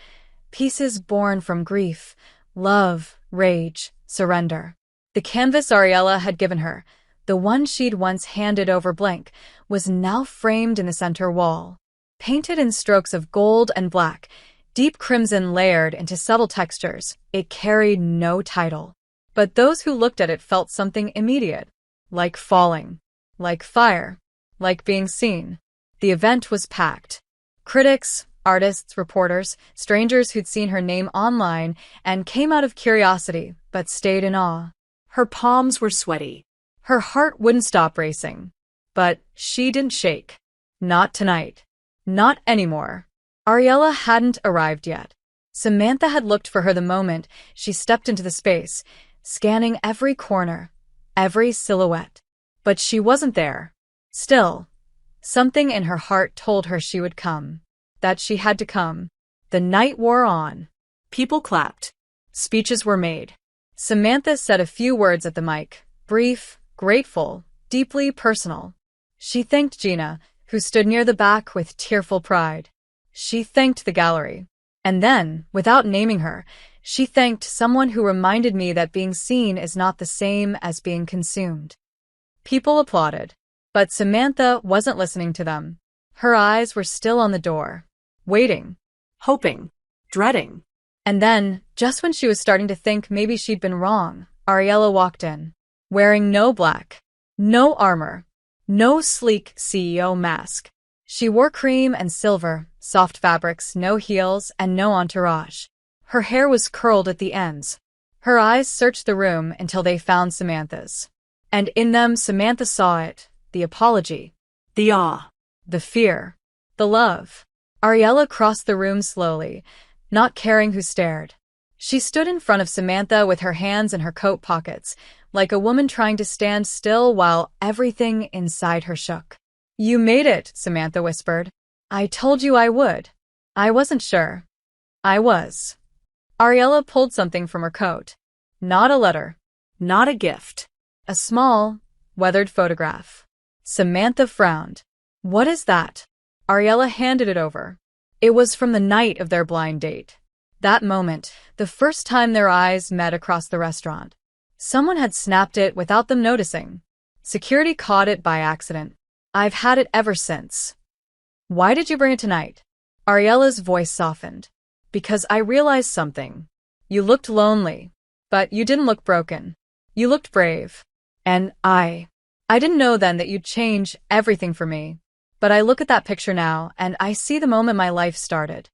pieces born from grief, love, rage, surrender. The canvas Ariella had given her, the one she'd once handed over blank, was now framed in the center wall. Painted in strokes of gold and black, deep crimson layered into subtle textures, it carried no title. But those who looked at it felt something immediate, like falling, like fire, like being seen. The event was packed. Critics, artists, reporters, strangers who'd seen her name online and came out of curiosity but stayed in awe. Her palms were sweaty. Her heart wouldn't stop racing. But she didn't shake. Not tonight. Not anymore. Ariella hadn't arrived yet. Samantha had looked for her the moment she stepped into the space, scanning every corner, every silhouette. But she wasn't there. Still, something in her heart told her she would come. That she had to come. The night wore on. People clapped. Speeches were made. Samantha said a few words at the mic, brief, grateful, deeply personal. She thanked Gina, who stood near the back with tearful pride. She thanked the gallery. And then, without naming her, she thanked someone who reminded me that being seen is not the same as being consumed. People applauded. But Samantha wasn't listening to them. Her eyes were still on the door. Waiting. Hoping. Dreading. And then, just when she was starting to think maybe she'd been wrong, Ariella walked in. Wearing no black. No armor. No sleek CEO mask. She wore cream and silver, soft fabrics, no heels, and no entourage. Her hair was curled at the ends. Her eyes searched the room until they found Samantha's. And in them, Samantha saw it, the apology, the awe, the fear, the love. Ariella crossed the room slowly, not caring who stared. She stood in front of Samantha with her hands in her coat pockets, like a woman trying to stand still while everything inside her shook. You made it, Samantha whispered. I told you I would. I wasn't sure. I was. Ariella pulled something from her coat. Not a letter. Not a gift. A small, weathered photograph. Samantha frowned. What is that? Ariella handed it over. It was from the night of their blind date. That moment, the first time their eyes met across the restaurant. Someone had snapped it without them noticing. Security caught it by accident. I've had it ever since. Why did you bring it tonight? Ariella's voice softened. Because I realized something. You looked lonely, but you didn't look broken. You looked brave. And I didn't know then that you'd change everything for me. But I look at that picture now, and I see the moment my life started.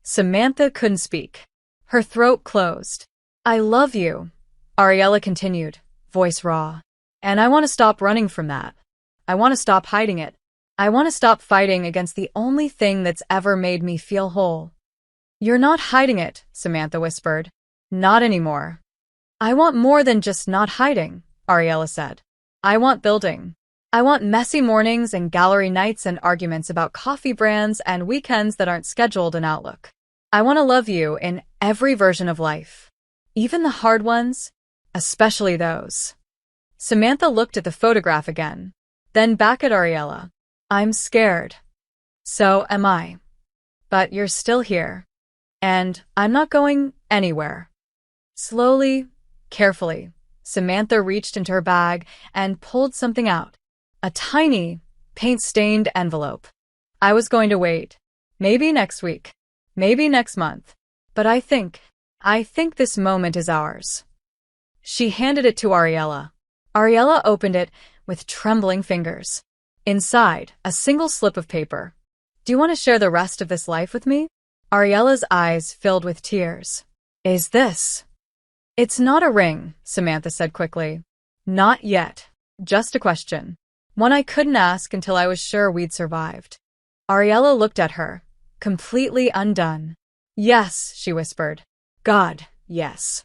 Samantha couldn't speak. Her throat closed. I love you, Ariella continued, voice raw. And I want to stop running from that. I want to stop hiding it. I want to stop fighting against the only thing that's ever made me feel whole. You're not hiding it, Samantha whispered. Not anymore. I want more than just not hiding, Ariella said. I want building. I want messy mornings and gallery nights and arguments about coffee brands and weekends that aren't scheduled in Outlook. I want to love you in every version of life. Even the hard ones, especially those. Samantha looked at the photograph again, then back at Ariella. I'm scared. So am I. But you're still here. And I'm not going anywhere. Slowly, carefully, Samantha reached into her bag and pulled something out. A tiny, paint-stained envelope. I was going to wait. Maybe next week. Maybe next month. But I think this moment is ours. She handed it to Ariella. Ariella opened it with trembling fingers. Inside, a single slip of paper. Do you want to share the rest of this life with me? Ariella's eyes filled with tears. Is this? It's not a ring, Samantha said quickly. Not yet. Just a question. One I couldn't ask until I was sure we'd survived. Ariella looked at her, completely undone. Yes, she whispered. God, yes.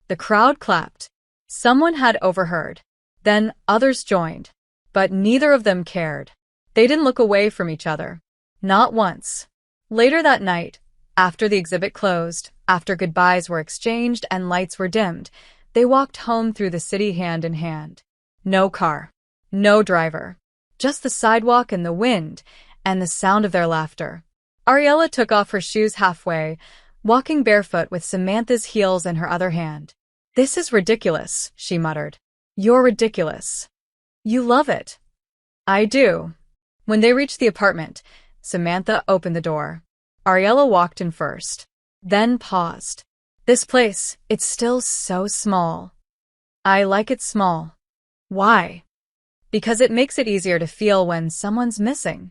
The crowd clapped. Someone had overheard. Then others joined. But neither of them cared. They didn't look away from each other. Not once. Later that night, after the exhibit closed, after goodbyes were exchanged and lights were dimmed, they walked home through the city hand in hand. No car. No driver. Just the sidewalk and the wind, and the sound of their laughter. Ariella took off her shoes halfway, walking barefoot with Samantha's heels in her other hand. This is ridiculous, she muttered. You're ridiculous. You love it. I do. When they reached the apartment, Samantha opened the door. Ariella walked in first, then paused. This place, it's still so small. I like it small. Why? Because it makes it easier to feel when someone's missing.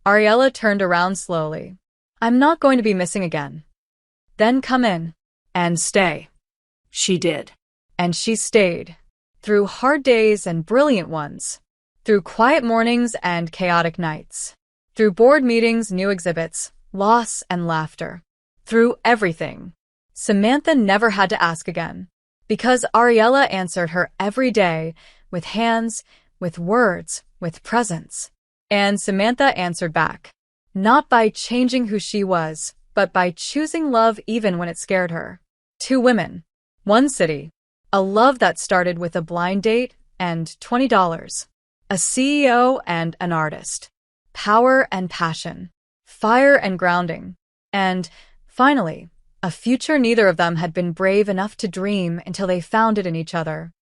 Ariella turned around slowly. I'm not going to be missing again. Then come in. And stay. She did. And she stayed. Through hard days and brilliant ones. Through quiet mornings and chaotic nights. Through board meetings, new exhibits, loss and laughter. Through everything. Samantha never had to ask again. Because Ariella answered her every day with hands, with words, with presence. And Samantha answered back. Not by changing who she was, but by choosing love even when it scared her. 2 women. 1 city. A love that started with a blind date and $20. A CEO and an artist. Power and passion. Fire and grounding. And, finally, a future neither of them had been brave enough to dream until they found it in each other.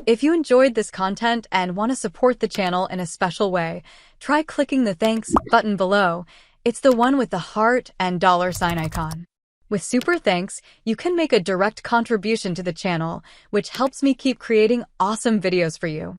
If you enjoyed this content and want to support the channel in a special way, try clicking the thanks button below. It's the one with the heart and $sign icon. With super thanks, you can make a direct contribution to the channel, which helps me keep creating awesome videos for you.